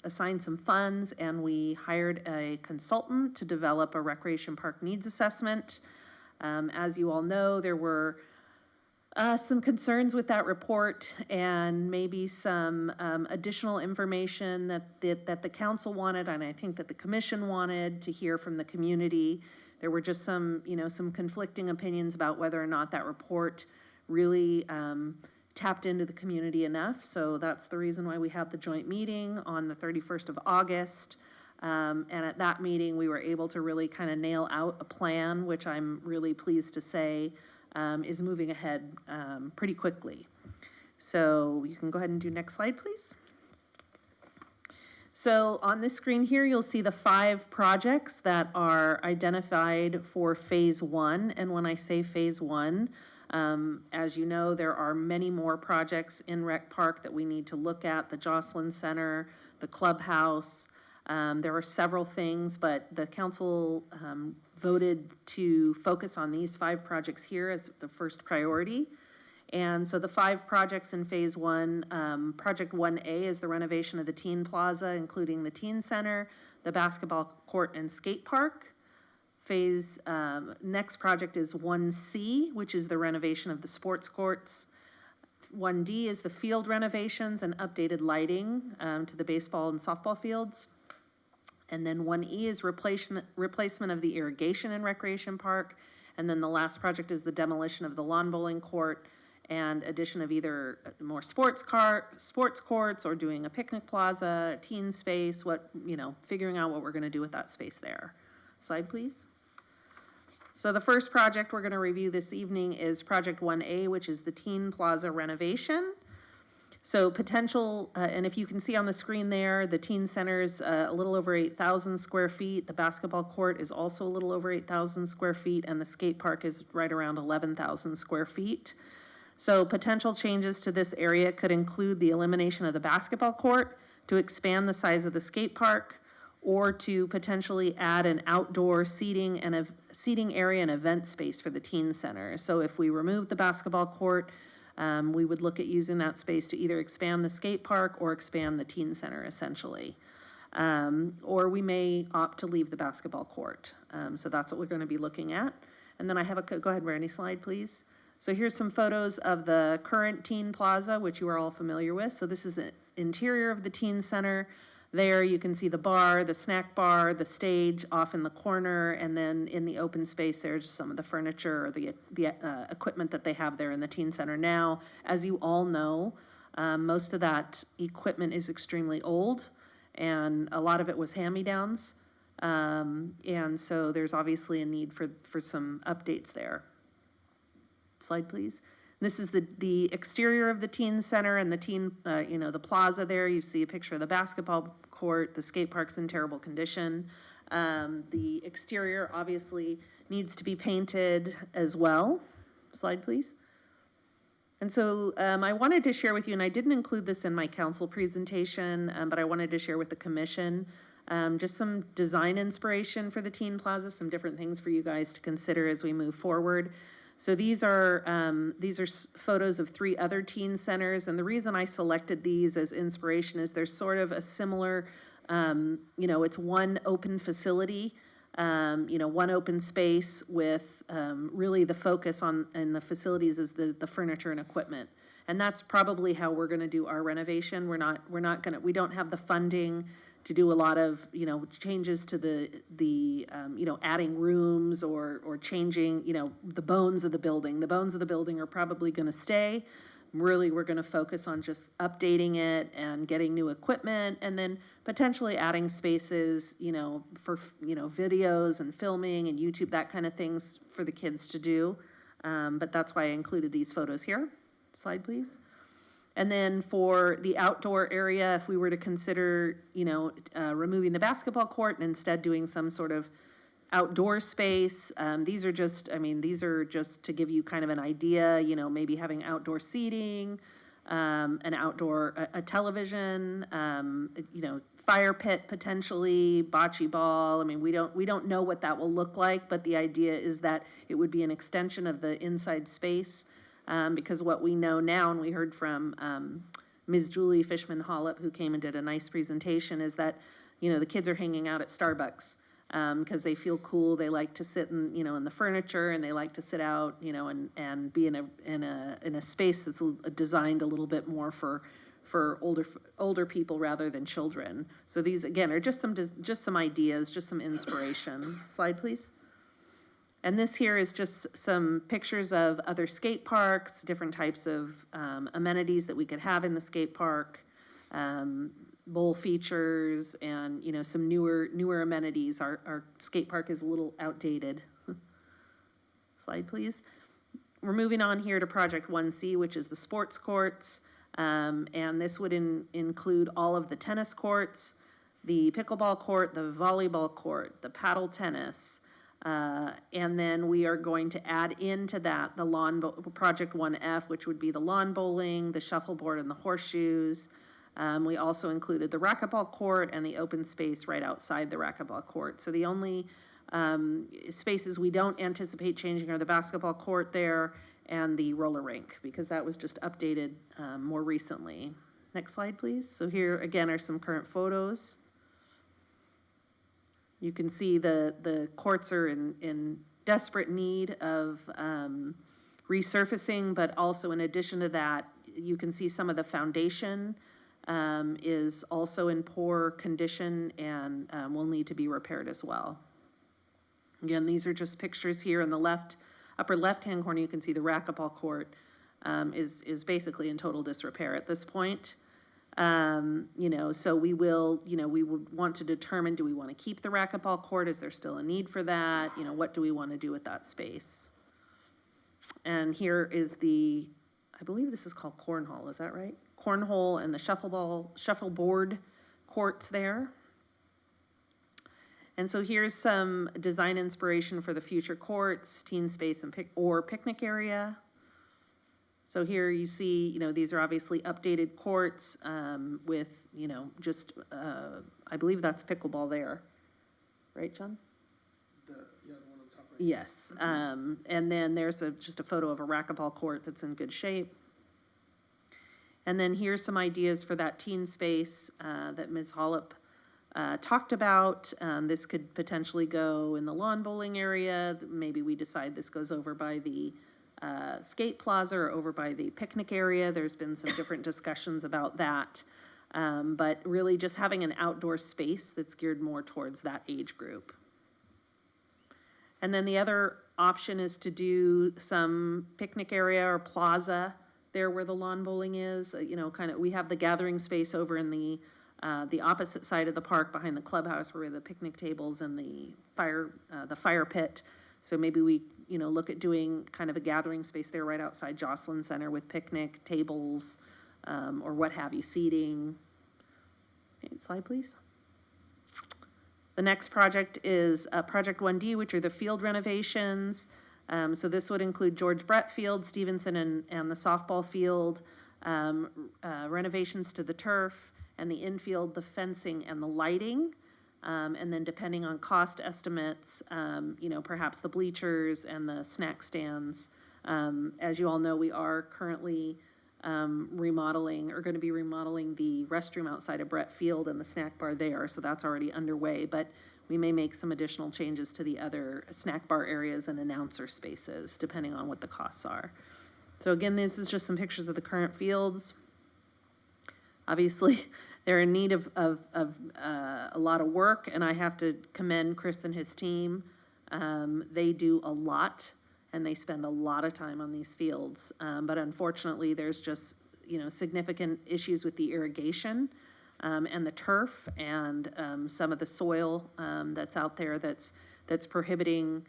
assigned some funds, and we hired a consultant to develop a recreation park needs assessment. As you all know, there were some concerns with that report and maybe some additional information that the council wanted, and I think that the commission wanted to hear from the community. There were just some, some conflicting opinions about whether or not that report really tapped into the community enough. So that's the reason why we had the joint meeting on the 31st of August. And at that meeting, we were able to really kind of nail out a plan, which I'm really pleased to say is moving ahead pretty quickly. So you can go ahead and do next slide, please. So on this screen here, you'll see the 5 projects that are identified for Phase 1. And when I say Phase 1, as you know, there are many more projects in Rec Park that we need to look at, the Jocelyn Center, the clubhouse. There are several things, but the council voted to focus on these 5 projects here as the first priority. And so the 5 projects in Phase 1, Project 1A is the renovation of the Teen Plaza, including the Teen Center, the basketball court and skate park. Next project is 1C, which is the renovation of the sports courts. 1D is the field renovations and updated lighting to the baseball and softball fields. And then 1E is replacement of the irrigation and recreation park. And then the last project is the demolition of the lawn bowling court and addition of either more sports courts or doing a picnic plaza, a teen space, figuring out what we're gonna do with that space there. Slide, please. So the first project we're going to review this evening is Project 1A, which is the Teen Plaza renovation. So potential, and if you can see on the screen there, the teen center is a little over 8,000 square feet. The basketball court is also a little over 8,000 square feet, and the skate park is right around 11,000 square feet. So potential changes to this area could include the elimination of the basketball court to expand the size of the skate park, or to potentially add an outdoor seating and a seating area and event space for the teen center. So if we remove the basketball court, we would look at using that space to either expand the skate park or expand the teen center essentially. Or we may opt to leave the basketball court. So that's what we're going to be looking at. And then I have go ahead, Brandy, slide please. So here's some photos of the current Teen Plaza, which you are all familiar with. So this is the interior of the teen center. There you can see the bar, the snack bar, the stage off in the corner, and then in the open space there's some of the furniture or the equipment that they have there in the teen center now. As you all know, most of that equipment is extremely old, and a lot of it was hand-me-downs, and so there's obviously a need for some updates there. Slide, please. This is the exterior of the teen center and the teen, the plaza there. You see a picture of the basketball court. The skate park's in terrible condition. The exterior obviously needs to be painted as well. Slide, please. And so I wanted to share with you, and I didn't include this in my council presentation, but I wanted to share with the commission just some design inspiration for the Teen Plaza, some different things for you guys to consider as we move forward. So these are photos of 3 other teen centers, and the reason I selected these as inspiration is there's sort of a similar, it's one open facility, one open space with really the focus in the facilities is the furniture and equipment, and that's probably how we're going to do our renovation. We don't have the funding to do a lot of, changes to the adding rooms or changing, the bones of the building. The bones of the building are probably going to stay. Really, we're going to focus on just updating it and getting new equipment, and then potentially adding spaces, for, videos and filming and YouTube, that kind of things for the kids to do. But that's why I included these photos here. Slide, please. And then for the outdoor area, if we were to consider, removing the basketball court and instead doing some sort of outdoor space, these are just to give you kind of an idea, maybe having outdoor seating, a television, fire pit potentially, bocce ball. I mean, we don't know what that will look like, but the idea is that it would be an extension of the inside space. Because what we know now, and we heard from Ms. Julie Fishman-Hollop, who came and did a nice presentation, is that, the kids are hanging out at Starbucks because they feel cool. They like to sit in the furniture, and they like to sit out, and be in a space that's designed a little bit more for older people rather than children. So these, again, are just some ideas, just some inspiration. Slide, please. And this here is just some pictures of other skate parks, different types of amenities that we could have in the skate park, bowl features, and some newer amenities. Our skate park is a little outdated. Slide, please. We're moving on here to Project 1C, which is the sports courts, and this would include all of the tennis courts, the pickleball court, the volleyball court, the paddle tennis. And then we are going to add into that the Project 1F, which would be the lawn bowling, the shuffleboard, and the horseshoes. We also included the racquetball court and the open space right outside the racquetball court. So the only spaces we don't anticipate changing are the basketball court there and the roller rink, because that was just updated more recently. Next slide, please. So here again are some current photos. You can see the courts are in desperate need of resurfacing, but also in addition to that, you can see some of the foundation is also in poor condition and will need to be repaired as well. Again, these are just pictures here in the upper left-hand corner. You can see the racquetball court is basically in total disrepair at this point. So we would want to determine, do we want to keep the racquetball court? Is there still a need for that? What do we want to do with that space? And here is I believe this is called cornhole, is that right? Cornhole and the shuffleboard courts there. And so here's some design inspiration for the future courts, teen space and picnic area. So here you see, these are obviously updated courts with, I believe that's pickleball there. Right, John? The one on the top right. Yes. And then there's just a photo of a racquetball court that's in good shape. And then here's some ideas for that teen space that Ms. Hollop talked about. This could potentially go in the lawn bowling area. Maybe we decide this goes over by the skate plaza or over by the picnic area. There's been some different discussions about that. But really just having an outdoor space that's geared more towards that age group. And then the other option is to do some picnic area or plaza there where the lawn bowling is. We have the gathering space over in the opposite side of the park behind the clubhouse where the picnic tables and the fire pit. So maybe we, look at doing kind of a gathering space there right outside Jocelyn Center with picnic tables, or what have you, seating. Okay, slide, please. The next project is Project 1D, which are the field renovations. So this would include George Brett Field, Stevenson, and the softball field, renovations to the turf and the infield, the fencing and the lighting. And then depending on cost estimates, perhaps the bleachers and the snack stands. As you all know, we are currently remodeling, or going to be remodeling the restroom outside of Brett Field and the snack bar there, so that's already underway, but we may make some additional changes to the other snack bar areas and announcer spaces, depending on what the costs are. So again, this is just some pictures of the current fields. Obviously, they're in need of a lot of work, and I have to commend Chris and his team. They do a lot, and they spend a lot of time on these fields. But unfortunately, there's just, significant issues with the irrigation and the turf and some of the soil that's out there that's prohibiting,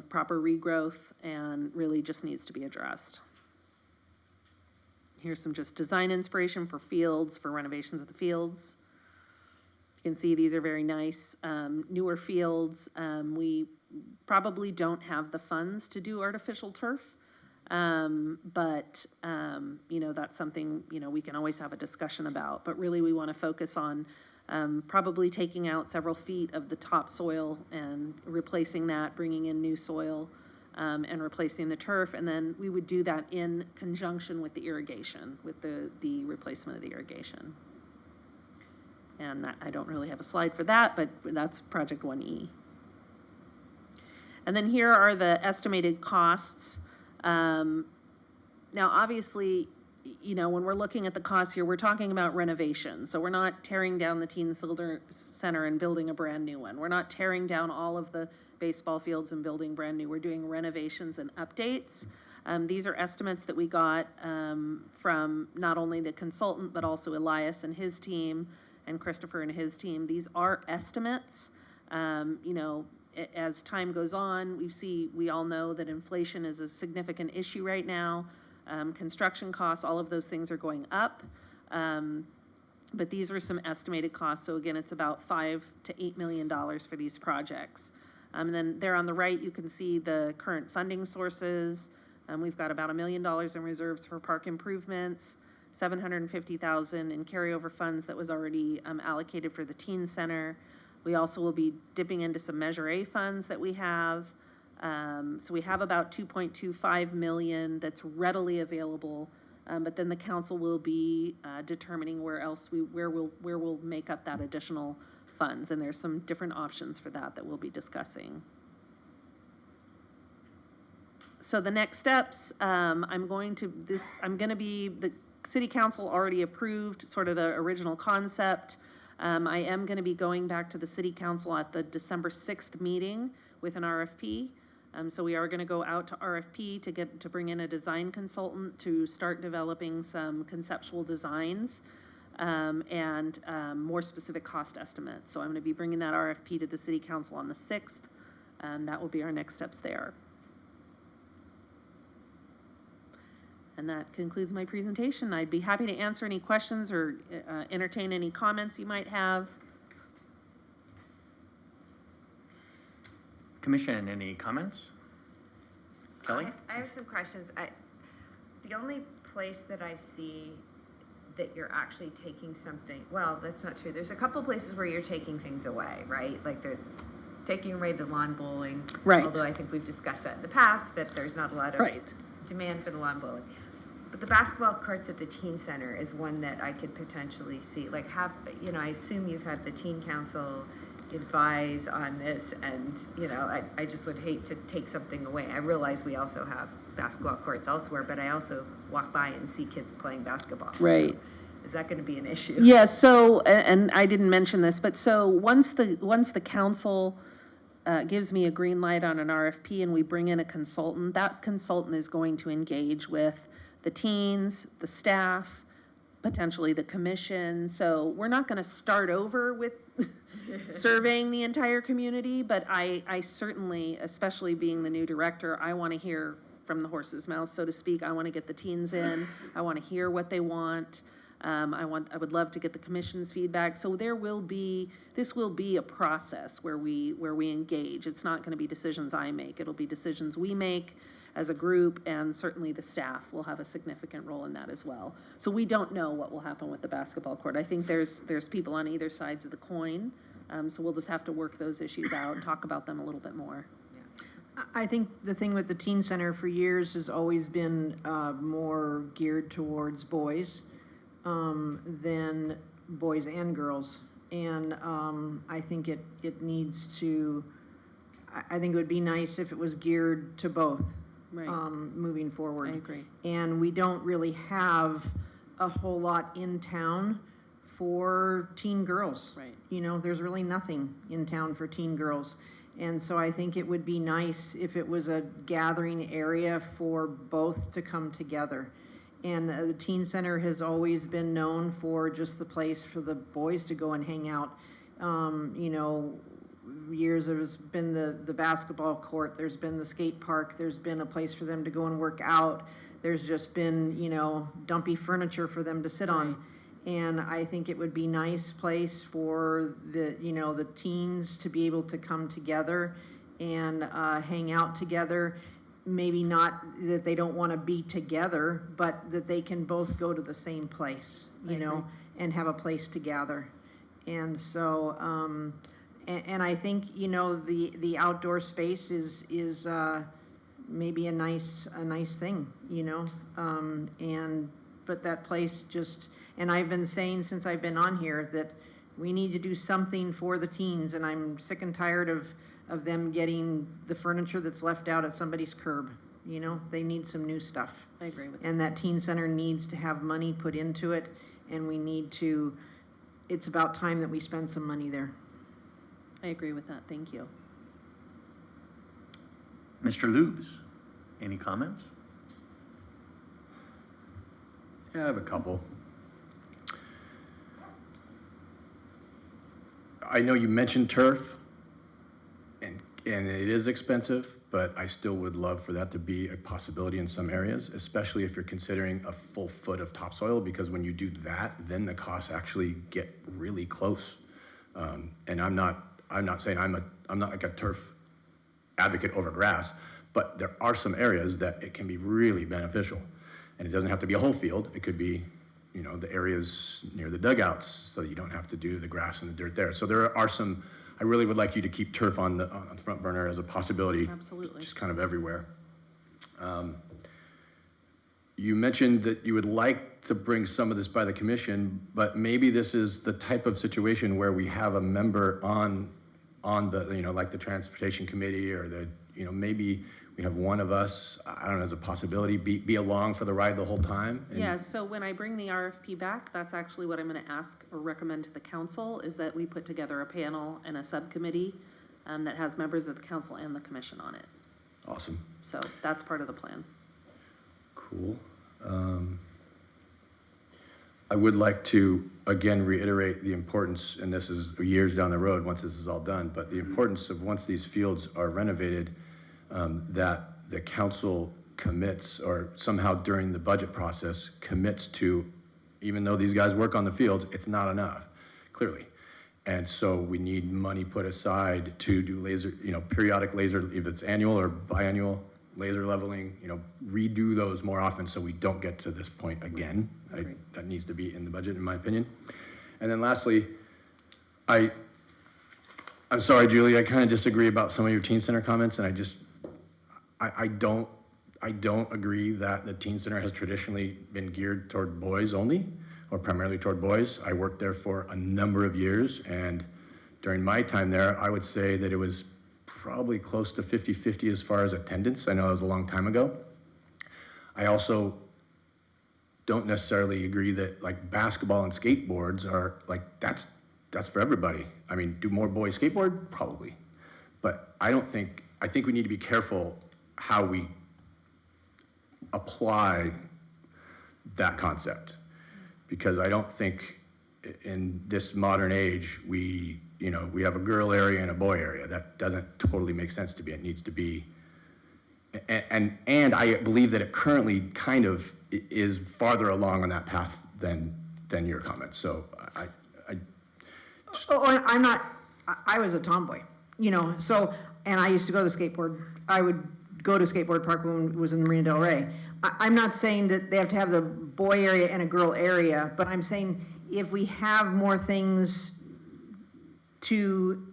proper regrowth and really just needs to be addressed. Here's some just design inspiration for fields, for renovations of the fields. You can see these are very nice, newer fields. We probably don't have the funds to do artificial turf. But you know, that's something, you know, we can always have a discussion about. But really, we want to focus on probably taking out several feet of the topsoil and replacing that, bringing in new soil, and replacing the turf. And then we would do that in conjunction with the irrigation, with the replacement of the irrigation. And that, I don't really have a slide for that, but that's project 1E. And then here are the estimated costs. Now, obviously, you know, when we're looking at the costs here, we're talking about renovation. So we're not tearing down the teen center and building a brand new one. We're not tearing down all of the baseball fields and building brand new. We're doing renovations and updates. These are estimates that we got from not only the consultant, but also Elias and his team and Christopher and his team. These are estimates. You know, as time goes on, we all know that inflation is a significant issue right now. Construction costs, all of those things are going up. But these are some estimated costs. So again, it's about $5 to $8 million for these projects. And then there on the right, you can see the current funding sources. We've got about $1 million in reserves for park improvements, $750,000 in carryover funds that was already allocated for the teen center. We also will be dipping into some Measure A funds that we have. So we have about $2.25 million that's readily available, but then the council will be determining where we'll make up that additional funds, and there's some different options for that we'll be discussing. So the next steps, the city council already approved sort of the original concept. I am going to be going back to the city council at the December 6th meeting with an RFP. So we are going to go out to RFP to bring in a design consultant to start developing some conceptual designs and more specific cost estimates. So I'm going to be bringing that RFP to the city council on the 6th. That will be our next steps there. And that concludes my presentation. I'd be happy to answer any questions or entertain any comments you might have. Commission, any comments? Kelly? I have some questions. The only place that I see that you're actually taking something, well, that's not true. There's a couple places where you're taking things away, right? Like they're taking away the lawn bowling. Right. Although I think we've discussed that in the past, that there's not a lot of demand for the lawn bowling. But the basketball courts at the teen center is one that I could potentially see, like I assume you've had the teen council advise on this, and, I just would hate to take something away. I realize we also have basketball courts elsewhere, but I also walk by and see kids playing basketball. Right. So is that gonna be an issue? Yeah, so, and I didn't mention this, but so once the council gives me a green light on an RFP and we bring in a consultant, that consultant is going to engage with the teens, the staff, potentially the commission. So we're not going to start over with surveying the entire community, but I certainly, especially being the new director, I want to hear from the horse's mouth, so to speak. I want to get the teens in. I want to hear what they want. I would love to get the commission's feedback. So this will be a process where we engage. It's not going to be decisions I make. It'll be decisions we make as a group, and certainly the staff will have a significant role in that as well. So we don't know what will happen with the basketball court. I think there's people on either sides of the coin, so we'll just have to work those issues out and talk about them a little bit more. I think the thing with the teen center for years has always been more geared towards boys than boys and girls. And I think it needs to, I think it would be nice if it was geared to both. Right. Moving forward. I agree. And we don't really have a whole lot in town for teen girls. Right. There's really nothing in town for teen girls. And so I think it would be nice if it was a gathering area for both to come together. And the teen center has always been known for just the place for the boys to go and hang out. years, there's been the basketball court, there's been the skate park, there's been a place for them to go and work out. There's just been, you know, dumpy furniture for them to sit on. And I think it would be nice place for the, you know, the teens to be able to come together and hang out together. Maybe not that they don't want to be together, but that they can both go to the same place, you know, and have a place to gather. And so, and I think, you know, the outdoor space is maybe a nice thing, you know, but that place just, and I've been saying since I've been on here that we need to do something for the teens, and I'm sick and tired of them getting the furniture that's left out at somebody's curb. You know, they need some new stuff. I agree with that. And that teen center needs to have money put into it, and we need to, it's about time that we spend some money there. I agree with that, thank you. Mr. Lubes, any comments? Yeah, I have a couple. I know you mentioned turf, and it is expensive, but I still would love for that to be a possibility in some areas, especially if you're considering a full foot of topsoil, because when you do that, then the costs actually get really close. And I'm not saying I'm not like a turf advocate over grass, but there are some areas that it can be really beneficial. And it doesn't have to be a whole field. It could be, you know, the areas near the dugouts, so that you don't have to do the grass and the dirt there. So there are some, I really would like you to keep turf on the front burner as a possibility. Absolutely. Just kind of everywhere. You mentioned that you would like to bring some of this by the commission, but maybe this is the type of situation where we have a member on the, you know, like the transportation committee, or the, you know, maybe we have one of us, I don't know, as a possibility, be along for the ride the whole time. And Yeah, so when I bring the RFP back, that's actually what I'm gonna ask or recommend to the council, is that we put together a panel and a subcommittee that has members of the council and the commission on it. Awesome. So that's part of the plan. Cool. I would like to, again, reiterate the importance, and this is years down the road once this is all done, but the importance of once these fields are renovated, that the council commits, or somehow during the budget process commits to, even though these guys work on the fields, it's not enough, clearly. And so we need money put aside to do laser, you know, periodic laser, if it's annual or biannual laser leveling, you know, redo those more often so we don't get to this point again. That needs to be in the budget, in my opinion. And then lastly, I'm sorry, Julie, I kind of disagree about some of your teen center comments, and I don't agree that the teen center has traditionally been geared toward boys only, or primarily toward boys. I worked there for a number of years, and during my time there, I would say that it was probably close to 50-50 as far as attendance. I know it was a long time ago. I also don't necessarily agree that like basketball and skateboards are like, that's for everybody. I mean, do more boys skateboard? Probably. But I think we need to be careful how we apply that concept, because I don't think in this modern age we have a girl area and a boy area. That doesn't totally make sense to me. It needs to be, and I believe that it currently kind of is farther along on that path than your comments. So I was a tomboy, you know, so, and I used to go to skateboard. I would go to skateboard park when it was in Marina Del Rey. I'm not saying that they have to have the boy area and a girl area, but I'm saying if we have more things to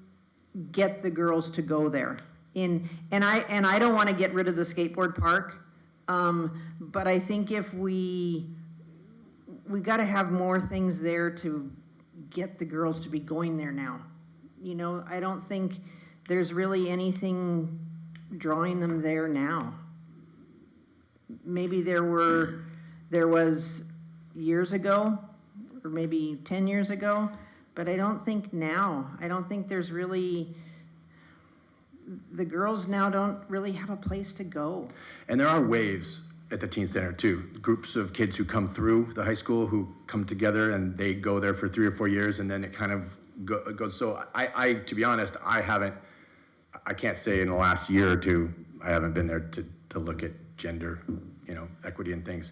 get the girls to go there. And I don't want to get rid of the skateboard park, but I think if we got to have more things there to get the girls to be going there now. You know, I don't think there's really anything drawing them there now. Maybe there was years ago, or maybe 10 years ago, but I don't think now. I don't think there's really, the girls now don't really have a place to go. And there are waves at the teen center too. Groups of kids who come through the high school who come together and they go there for 3 or 4 years, and then it kind of goes, so to be honest, I can't say in the last year or two, I haven't been there to look at gender, equity and things.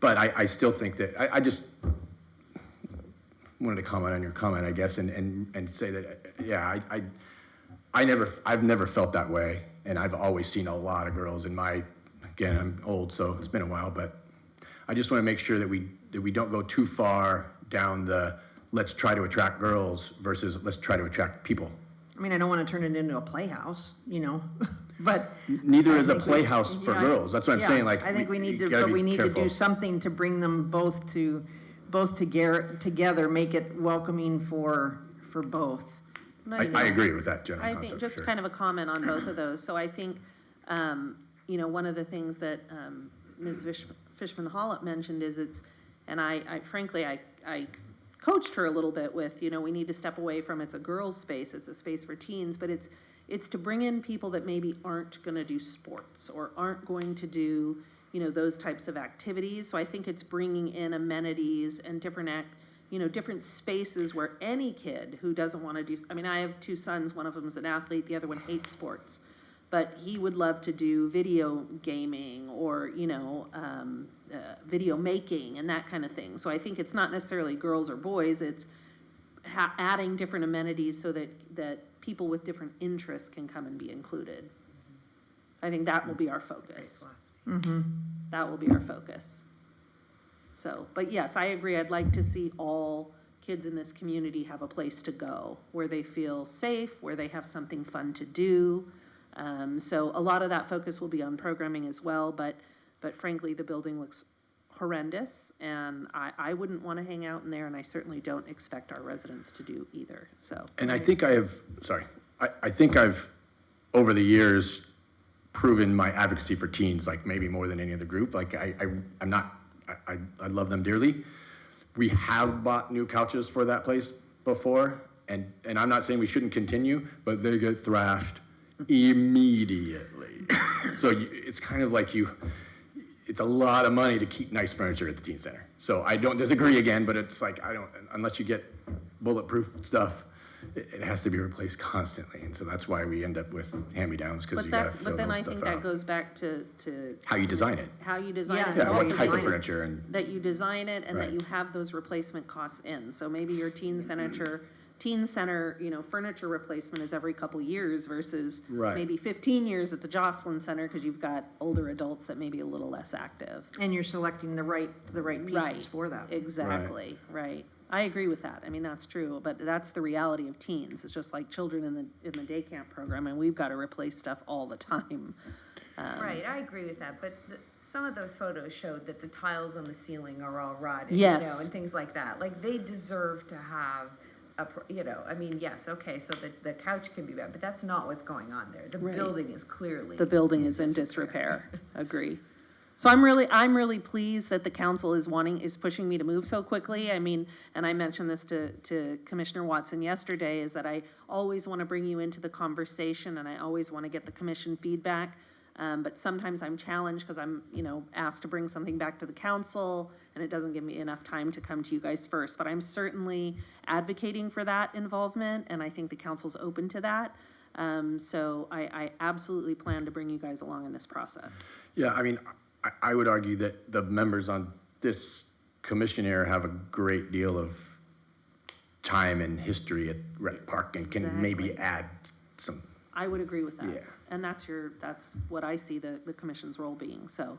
But I still think that, I just wanted to comment on your comment, I guess, and say that, yeah, I've never felt that way, and I've always seen a lot of girls in again, I'm old, so it's been a while, but I just want to make sure that we don't go too far down the let's try to attract girls versus let's try to attract people. I mean, I don't want to turn it into a playhouse, but. Neither I is a think playhouse for girls. That's what I'm saying, like. I think we need to, gotta but we be need to careful. do something to bring them both together, make it welcoming for both. I agree with that general I concept, think, just sure. kind of a comment on both of those. So I think, one of the things that Ms. Fishman-Hollop mentioned is and I frankly, I coached her a little bit with, we need to step away from it's a girls' space, it's a space for teens, but it's to bring in people that maybe aren't going to do sports or aren't going to do, those types of activities. So I think it's bringing in amenities and different spaces where any kid who doesn't want to do, I have two sons, one of them is an athlete, the other one hates sports, but he would love to do video gaming or, video making and that kind of thing. So I think it's not necessarily girls or boys, it's adding different amenities so that people with different interests can come and be included. I think that will be our focus. That will be our focus. So, but yes, I agree. I'd like to see all kids in this community have a place to go where they feel safe, where they have something fun to do. So a lot of that focus will be on programming as well, but frankly, the building looks horrendous, and I wouldn't want to hang out in there, and I certainly don't expect our residents to do either, so. And I think I think I've, over the years, proven my advocacy for teens, like maybe more than any other group. Like I love them dearly. We have bought new couches for that place before, and I'm not saying we shouldn't continue, but they get thrashed immediately. So it's kind of like it's a lot of money to keep nice furniture at the teen center. So I don't disagree again, but it's like, unless you get bulletproof stuff, it has to be replaced constantly. And so that's why we end up with hand-me-downs, because you gotta throw But then those I stuff think that out. goes back to. How you design it. How you design it. Yeah, and Yeah, what also type that of you- furniture and. That you design it and that Right. you have those replacement costs in. So maybe your teen center, furniture replacement is every couple years versus Right. maybe 15 years at the Jocelyn Center because you've got older adults that may be a little less active. And you're selecting the right pieces for that. Exactly, right. I agree with that. That's true, but that's the reality of teens. It's just like children in the day camp program, and we've got to replace stuff all the time. Right, I agree with that, but some of those photos showed that the tiles on the ceiling are all rotted, Yes. and things like that. Like, they deserve to have yes, okay, so the couch can be bad, but that's not what's going on there. The Right. building is clearly. The building is in disrepair. Agree. So I'm really pleased that the council is pushing me to move so quickly. And I mentioned this to Commissioner Watson yesterday, is that I always want to bring you into the conversation and I always want to get the commission feedback. But sometimes I'm challenged because I'm, asked to bring something back to the council and it doesn't give me enough time to come to you guys first. But I'm certainly advocating for that involvement and I think the council's open to that. So I absolutely plan to bring you guys along in this process. Yeah, I would argue that the members on this commission here have a great deal of time and history at Rec Park and can maybe add some. I would agree with that. Yeah. And that's what I see the commission's role being, so,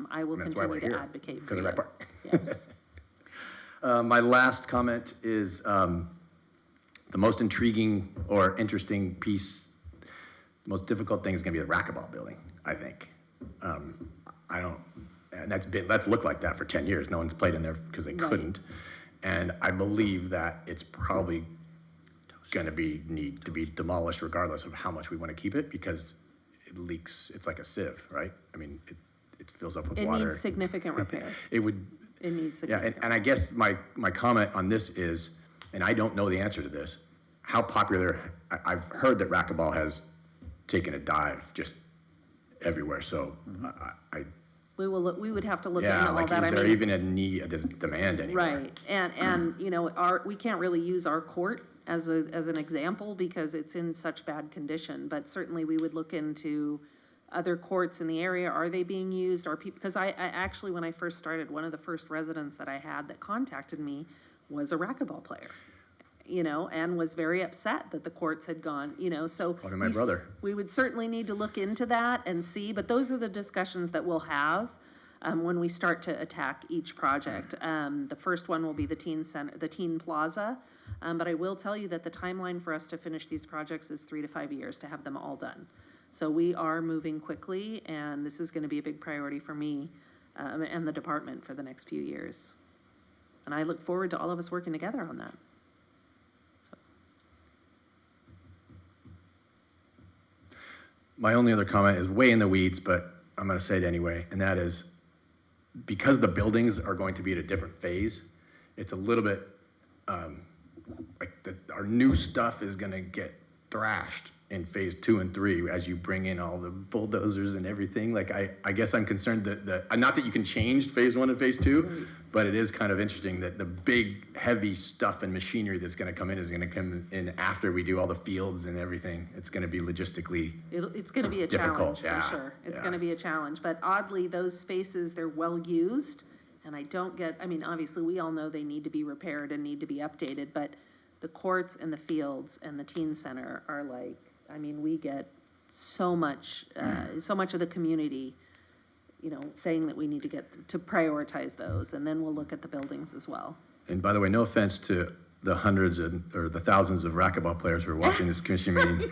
I will And that's why continue we're to here, advocate for because of you. Rec Park. Yes. My last comment is the most intriguing or interesting piece, the most difficult thing is gonna be the racquetball building, I think. And that's looked like that for 10 years. No one's played in there because they Right. couldn't. And I believe that it's probably gonna need to be demolished regardless of how much we wanna keep it, because it leaks, it's like a sieve, right? It fills up with It water. needs significant repair. It would, It needs yeah, significant. and I guess my comment on this is, and I don't know the answer to this, how popular, I've heard that racquetball has taken a dive just everywhere, so We would have to look into yeah, all like, that. is there even a demand anymore? Right, and we can't really use our court as an example because it's in such bad condition. But certainly we would look into other courts in the area. Are they being used? Are people, because I actually, when I first started, one of the first residents that I had that contacted me was a racquetball player, you know, and was very upset that the courts had gone, you know, so. Probably my brother. We would certainly need to look into that and see, but those are the discussions that we'll have when we start to attack each project. The first one will be the teen center, the teen plaza, but I will tell you that the timeline for us to finish these projects is 3 to 5 years to have them all done. So we are moving quickly, and this is gonna be a big priority for me and the department for the next few years. And I look forward to all of us working together on that. My only other comment is way in the weeds, but I'm gonna say it anyway, and that is, because the buildings are going to be at a different phase, it's a little bit, our new stuff is gonna get thrashed in phase 2 and 3 as you bring in all the bulldozers and everything. Like, I guess I'm concerned that, not that you can change phase 1 and phase 2, but it is kind of interesting that the big, heavy stuff and machinery that's gonna come in is gonna come in after we do all the fields and everything. It's gonna be logistically It's gonna be a difficult, challenge, yeah, for sure. It's yeah. gonna be a challenge, but oddly, those spaces, they're well-used, and I don't get, I mean, obviously, we all know they need to be repaired and need to be updated, but the courts and the fields and the teen center are like, I mean, we get so much of the community, you know, saying that we need to prioritize those, and then we'll look at the buildings as well. And by the way, no offense to the hundreds or the thousands of racquetball players who are watching this commission meeting.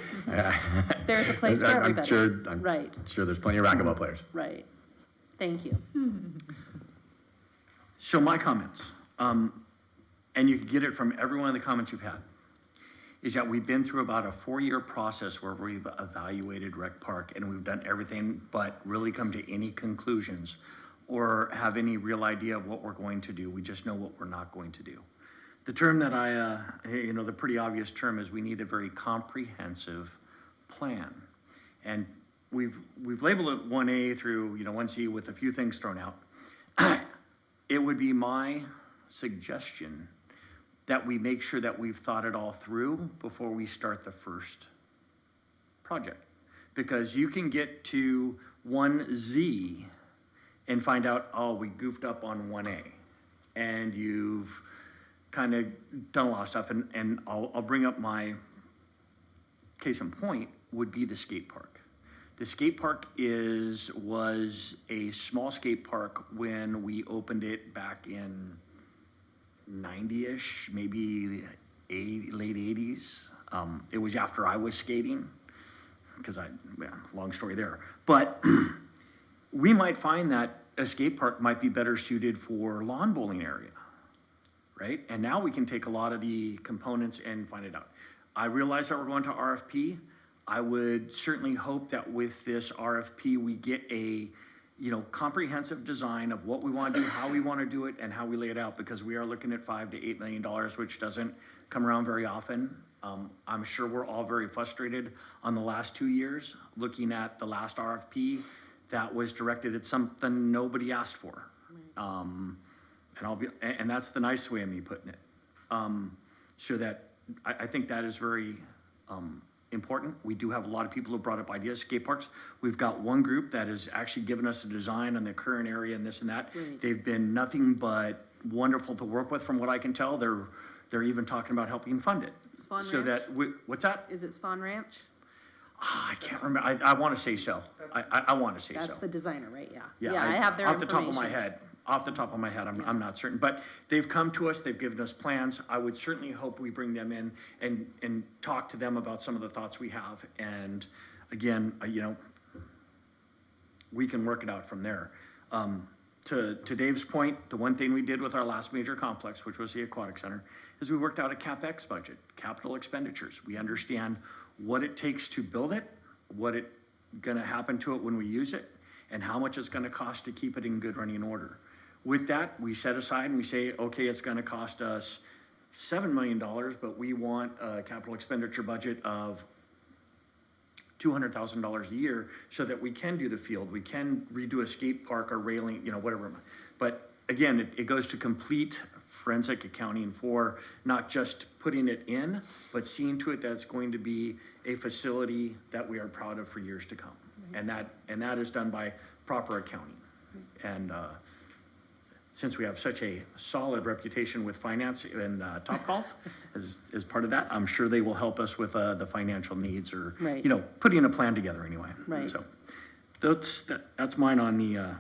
There's a place for everybody. I'm Right. sure there's plenty of racquetball players. Right. Thank you. So my comments, and you can get it from every one of the comments you've had, is that we've been through about a 4-year process where we've evaluated Rec Park and we've done everything but really come to any conclusions or have any real idea of what we're going to do. We just know what we're not going to do. The term that the pretty obvious term is we need a very comprehensive plan. And we've labeled it 1A through, 1C with a few things thrown out. It would be my suggestion that we make sure that we've thought it all through before we start the first project. Because you can get to 1Z and find out, oh, we goofed up on 1A. And you've kind of done a lot of stuff. And I'll bring up my case in point would be the skate park. The skate park was a small skate park when we opened it back in 90-ish, maybe late 80s. It was after I was skating, because long story there. But we might find that a skate park might be better suited for lawn bowling area, right? And now we can take a lot of the components and find it out. I realize that we're going to RFP. I would certainly hope that with this RFP, we get a comprehensive design of what we want to do, how we want to do it, and how we lay it out, because we are looking at $5 to $8 million, which doesn't come around very often. I'm sure we're all very frustrated on the last 2 years, looking at the last RFP that was directed at something nobody asked for. And that's the nice way of me putting it. So that, I think that is very, important. We do have a lot of people who brought up ideas, skate parks. We've got one group that has actually given us a design on the current area and this and that. Right. They've been nothing but wonderful to work with, from what I can tell. They're even talking about helping fund it. Spawn So Ranch? what's that? Is it Spawn Ranch? I can't remember. I want to say so. I want to say so. That's the designer, right? Yeah. Yeah, I have their off the top of my information. head. Off the top of my head, I'm not certain. But they've come to us, they've given us plans. I would certainly hope we bring them in and talk to them about some of the thoughts we have. And again, we can work it out from there. To Dave's point, the one thing we did with our last major complex, which was the aquatic center, is we worked out a CapEx budget, capital expenditures. We understand what it takes to build it, what it's gonna happen to it when we use it, and how much it's gonna cost to keep it in good running order. With that, we set aside and we say, okay, it's gonna cost us $7 million, but we want a capital expenditure budget of $200,000 a year so that we can do the field, we can redo a skate park or railing, whatever. But again, it goes to complete forensic accounting for not just putting it in, but seeing to it that it's going to be a facility that we are proud of for years to come. And that is done by proper accounting. And since we have such a solid reputation with finance and Topgolf as part of that, I'm sure they will help us with the financial needs or, Right. you know, putting a plan together anyway. Right. So that's mine on the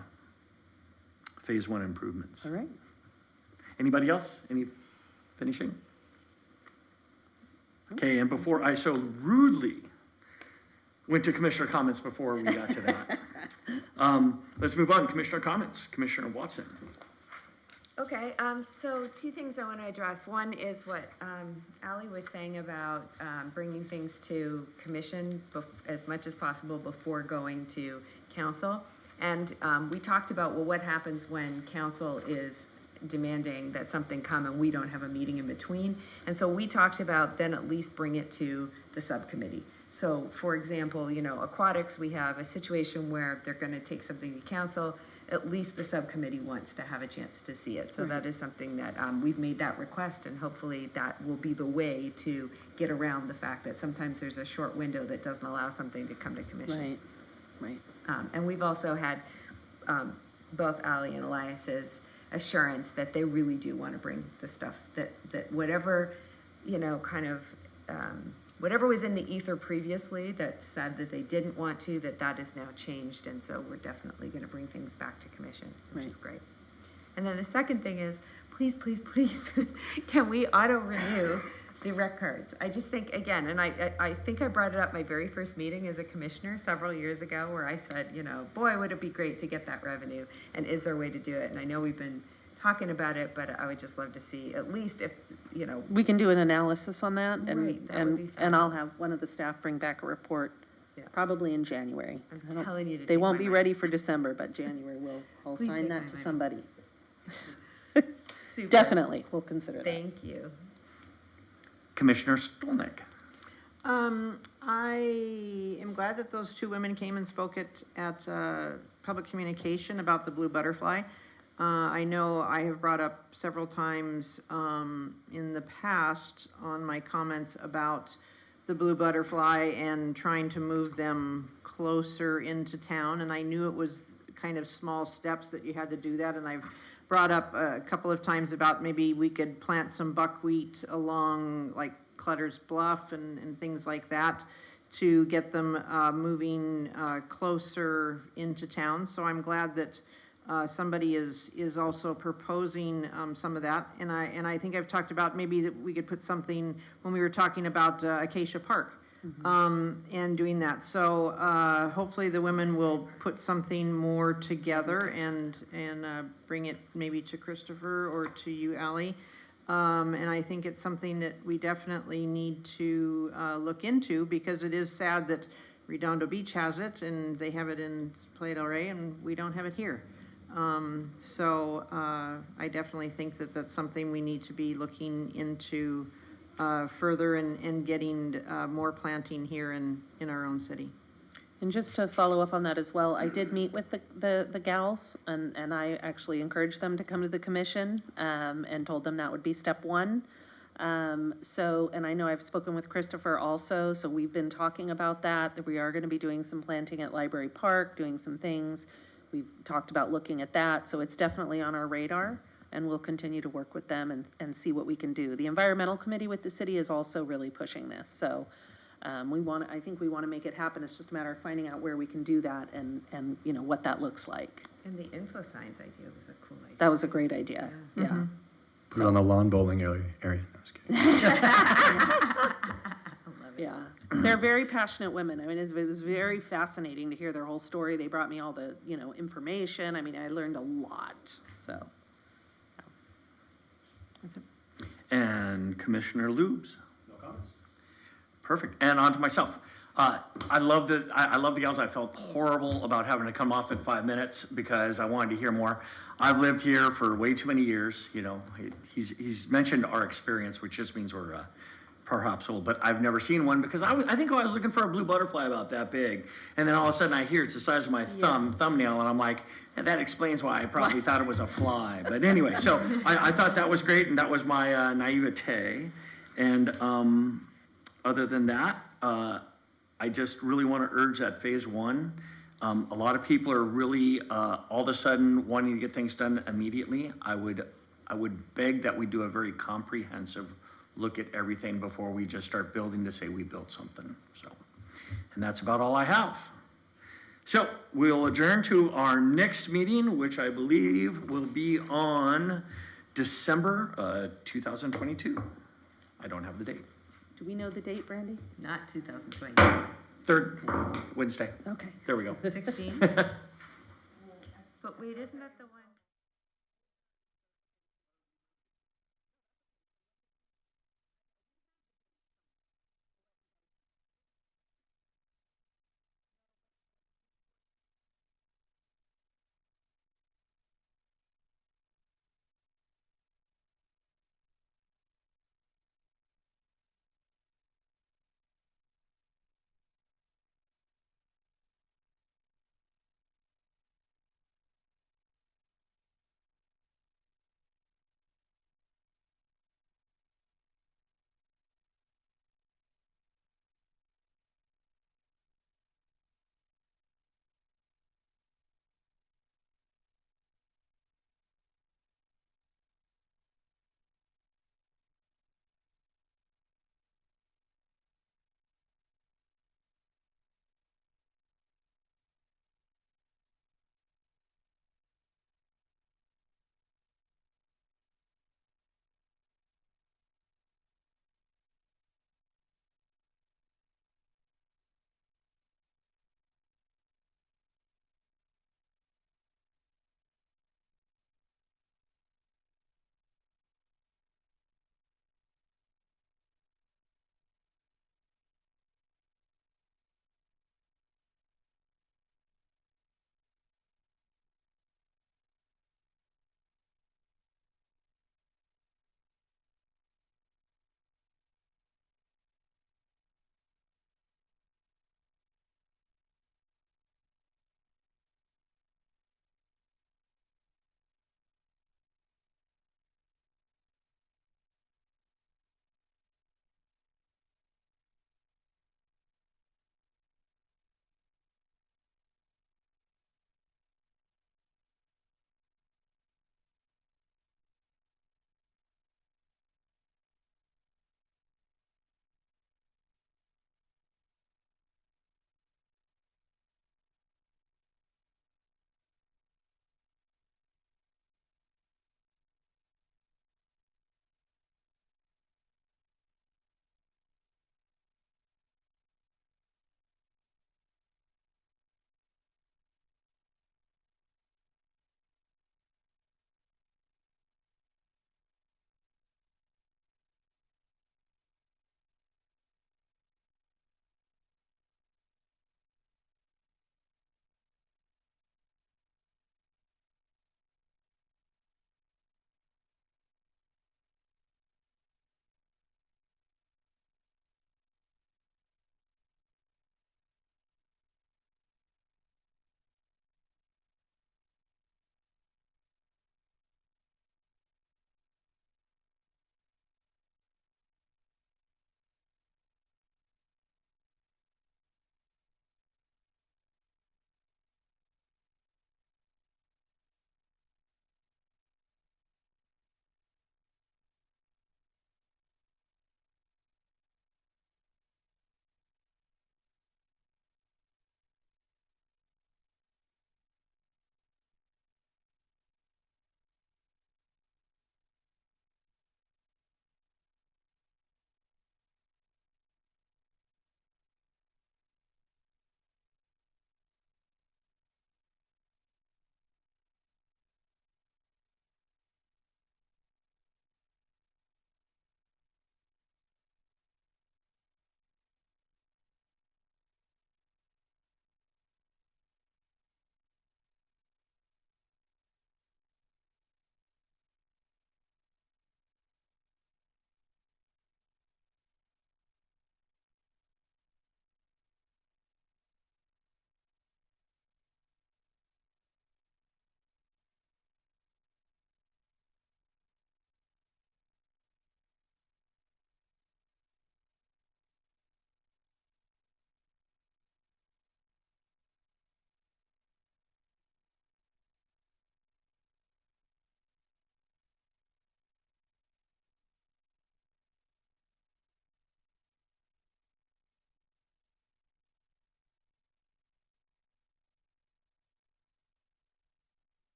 phase one improvements. All right. Anybody else? Any finishing? Okay, and before I so rudely went to commissioner comments before we got to that, let's move on. Commissioner comments. Commissioner Watson. Okay, so two things I want to address. One is what Ally was saying about bringing things to commission as much as possible before going to council. And we talked about, well, what happens when council is demanding that something come and we don't have a meeting in between. And so we talked about then at least bring it to the subcommittee. So for example, you know, aquatics, we have a situation where they're going to take something to council. At least the subcommittee wants to have a chance to see it. So that is something that we've made that request, and hopefully that will be the way to get around the fact that sometimes there's a short window that doesn't allow something to come to commission. Right. And we've also had both Ally and Elias's assurance that they really do want to bring the stuff that whatever, you know, kind of whatever was in the ether previously that said that they didn't want to, that is now changed. And so we're definitely going to bring things back to commission, which is great. And then the second thing is, please, please, please, can we auto-renew the rec cards? I just think, again, and I think I brought it up my very first meeting as a commissioner several years ago where I said, you know, boy, would it be great to get that revenue, and is there a way to do it? And I know we've been talking about it, but I would just love to see, at least if, you know. We can do an analysis on that, and, Right, that would be and I'll fabulous. have one of the staff bring back a report, Yeah. probably in January. I I'm don't- telling you to They take won't my be money. ready for December, but January I'll Please sign take that my to money. somebody. Super. Definitely, we'll consider that. Thank you. Commissioner Stolnick. I am glad that those two women came and spoke at public communication about the Blue Butterfly. I know I have brought up several times in the past on my comments about the Blue Butterfly and trying to move them closer into town, and I knew it was kind of small steps that you had to do that, and I've brought up a couple of times about maybe we could plant some buckwheat along like Clutter's Bluff and things like that to get them moving closer into town. So I'm glad that somebody is also proposing some of that. And I think I've talked about maybe that we could put something when we were talking about Acacia Park. And doing that. So hopefully the women will put something more together and bring it maybe to Christopher or to you, Ally. And I think it's something that we definitely need to look into, because it is sad that Redondo Beach has it and they have it in Playa del Rey and we don't have it here. So I definitely think that that's something we need to be looking into further and getting more planting here in our own city. And just to follow up on that as well, I did meet with the gals, and I actually encouraged them to come to the commission, and told them that would be step one. And I know I've spoken with Christopher also, so we've been talking about that we are gonna be doing some planting at Library Park, doing some things. We've talked about looking at that, so it's definitely on our radar, and we'll continue to work with them and see what we can do. The environmental committee with the city is also really pushing this, so I think we want to make it happen. It's just a matter of finding out where we can do that and you know, what that looks like. And the info signs idea was a cool idea. That was a great idea, yeah. Put it on the lawn bowling area. No, I'm just kidding. I love it. Yeah, they're very passionate women. I mean, it was very fascinating to hear their whole story. They brought me all the, you know, information. I mean, I learned a lot, so. And Commissioner Lubes. No comments. Perfect. And on to myself. I love the gals. I felt horrible about having to come off in 5 minutes because I wanted to hear more. I've lived here for way too many years. You know, he's mentioned our experience, which just means we're perhaps old, but I've never seen one because I think I was looking for a blue butterfly about that big. And then all of a sudden I hear it's the size of my thumbnail, and I'm like, And that explains why I probably thought it was a fly. But anyway, so I thought that was great, and that was my naivete. And other than that, I just really want to urge that phase one. A lot of people are really all of a sudden wanting to get things done immediately. I would beg that we do a very comprehensive look at everything before we just start building to say we built something. So, and that's about all I have. So we'll adjourn to our next meeting, which I believe will be on December 2022. I don't have the date. Do we know the date, Brandy? Not 2020. Third Wednesday. Okay. There we go. 16? But wait, isn't that the one?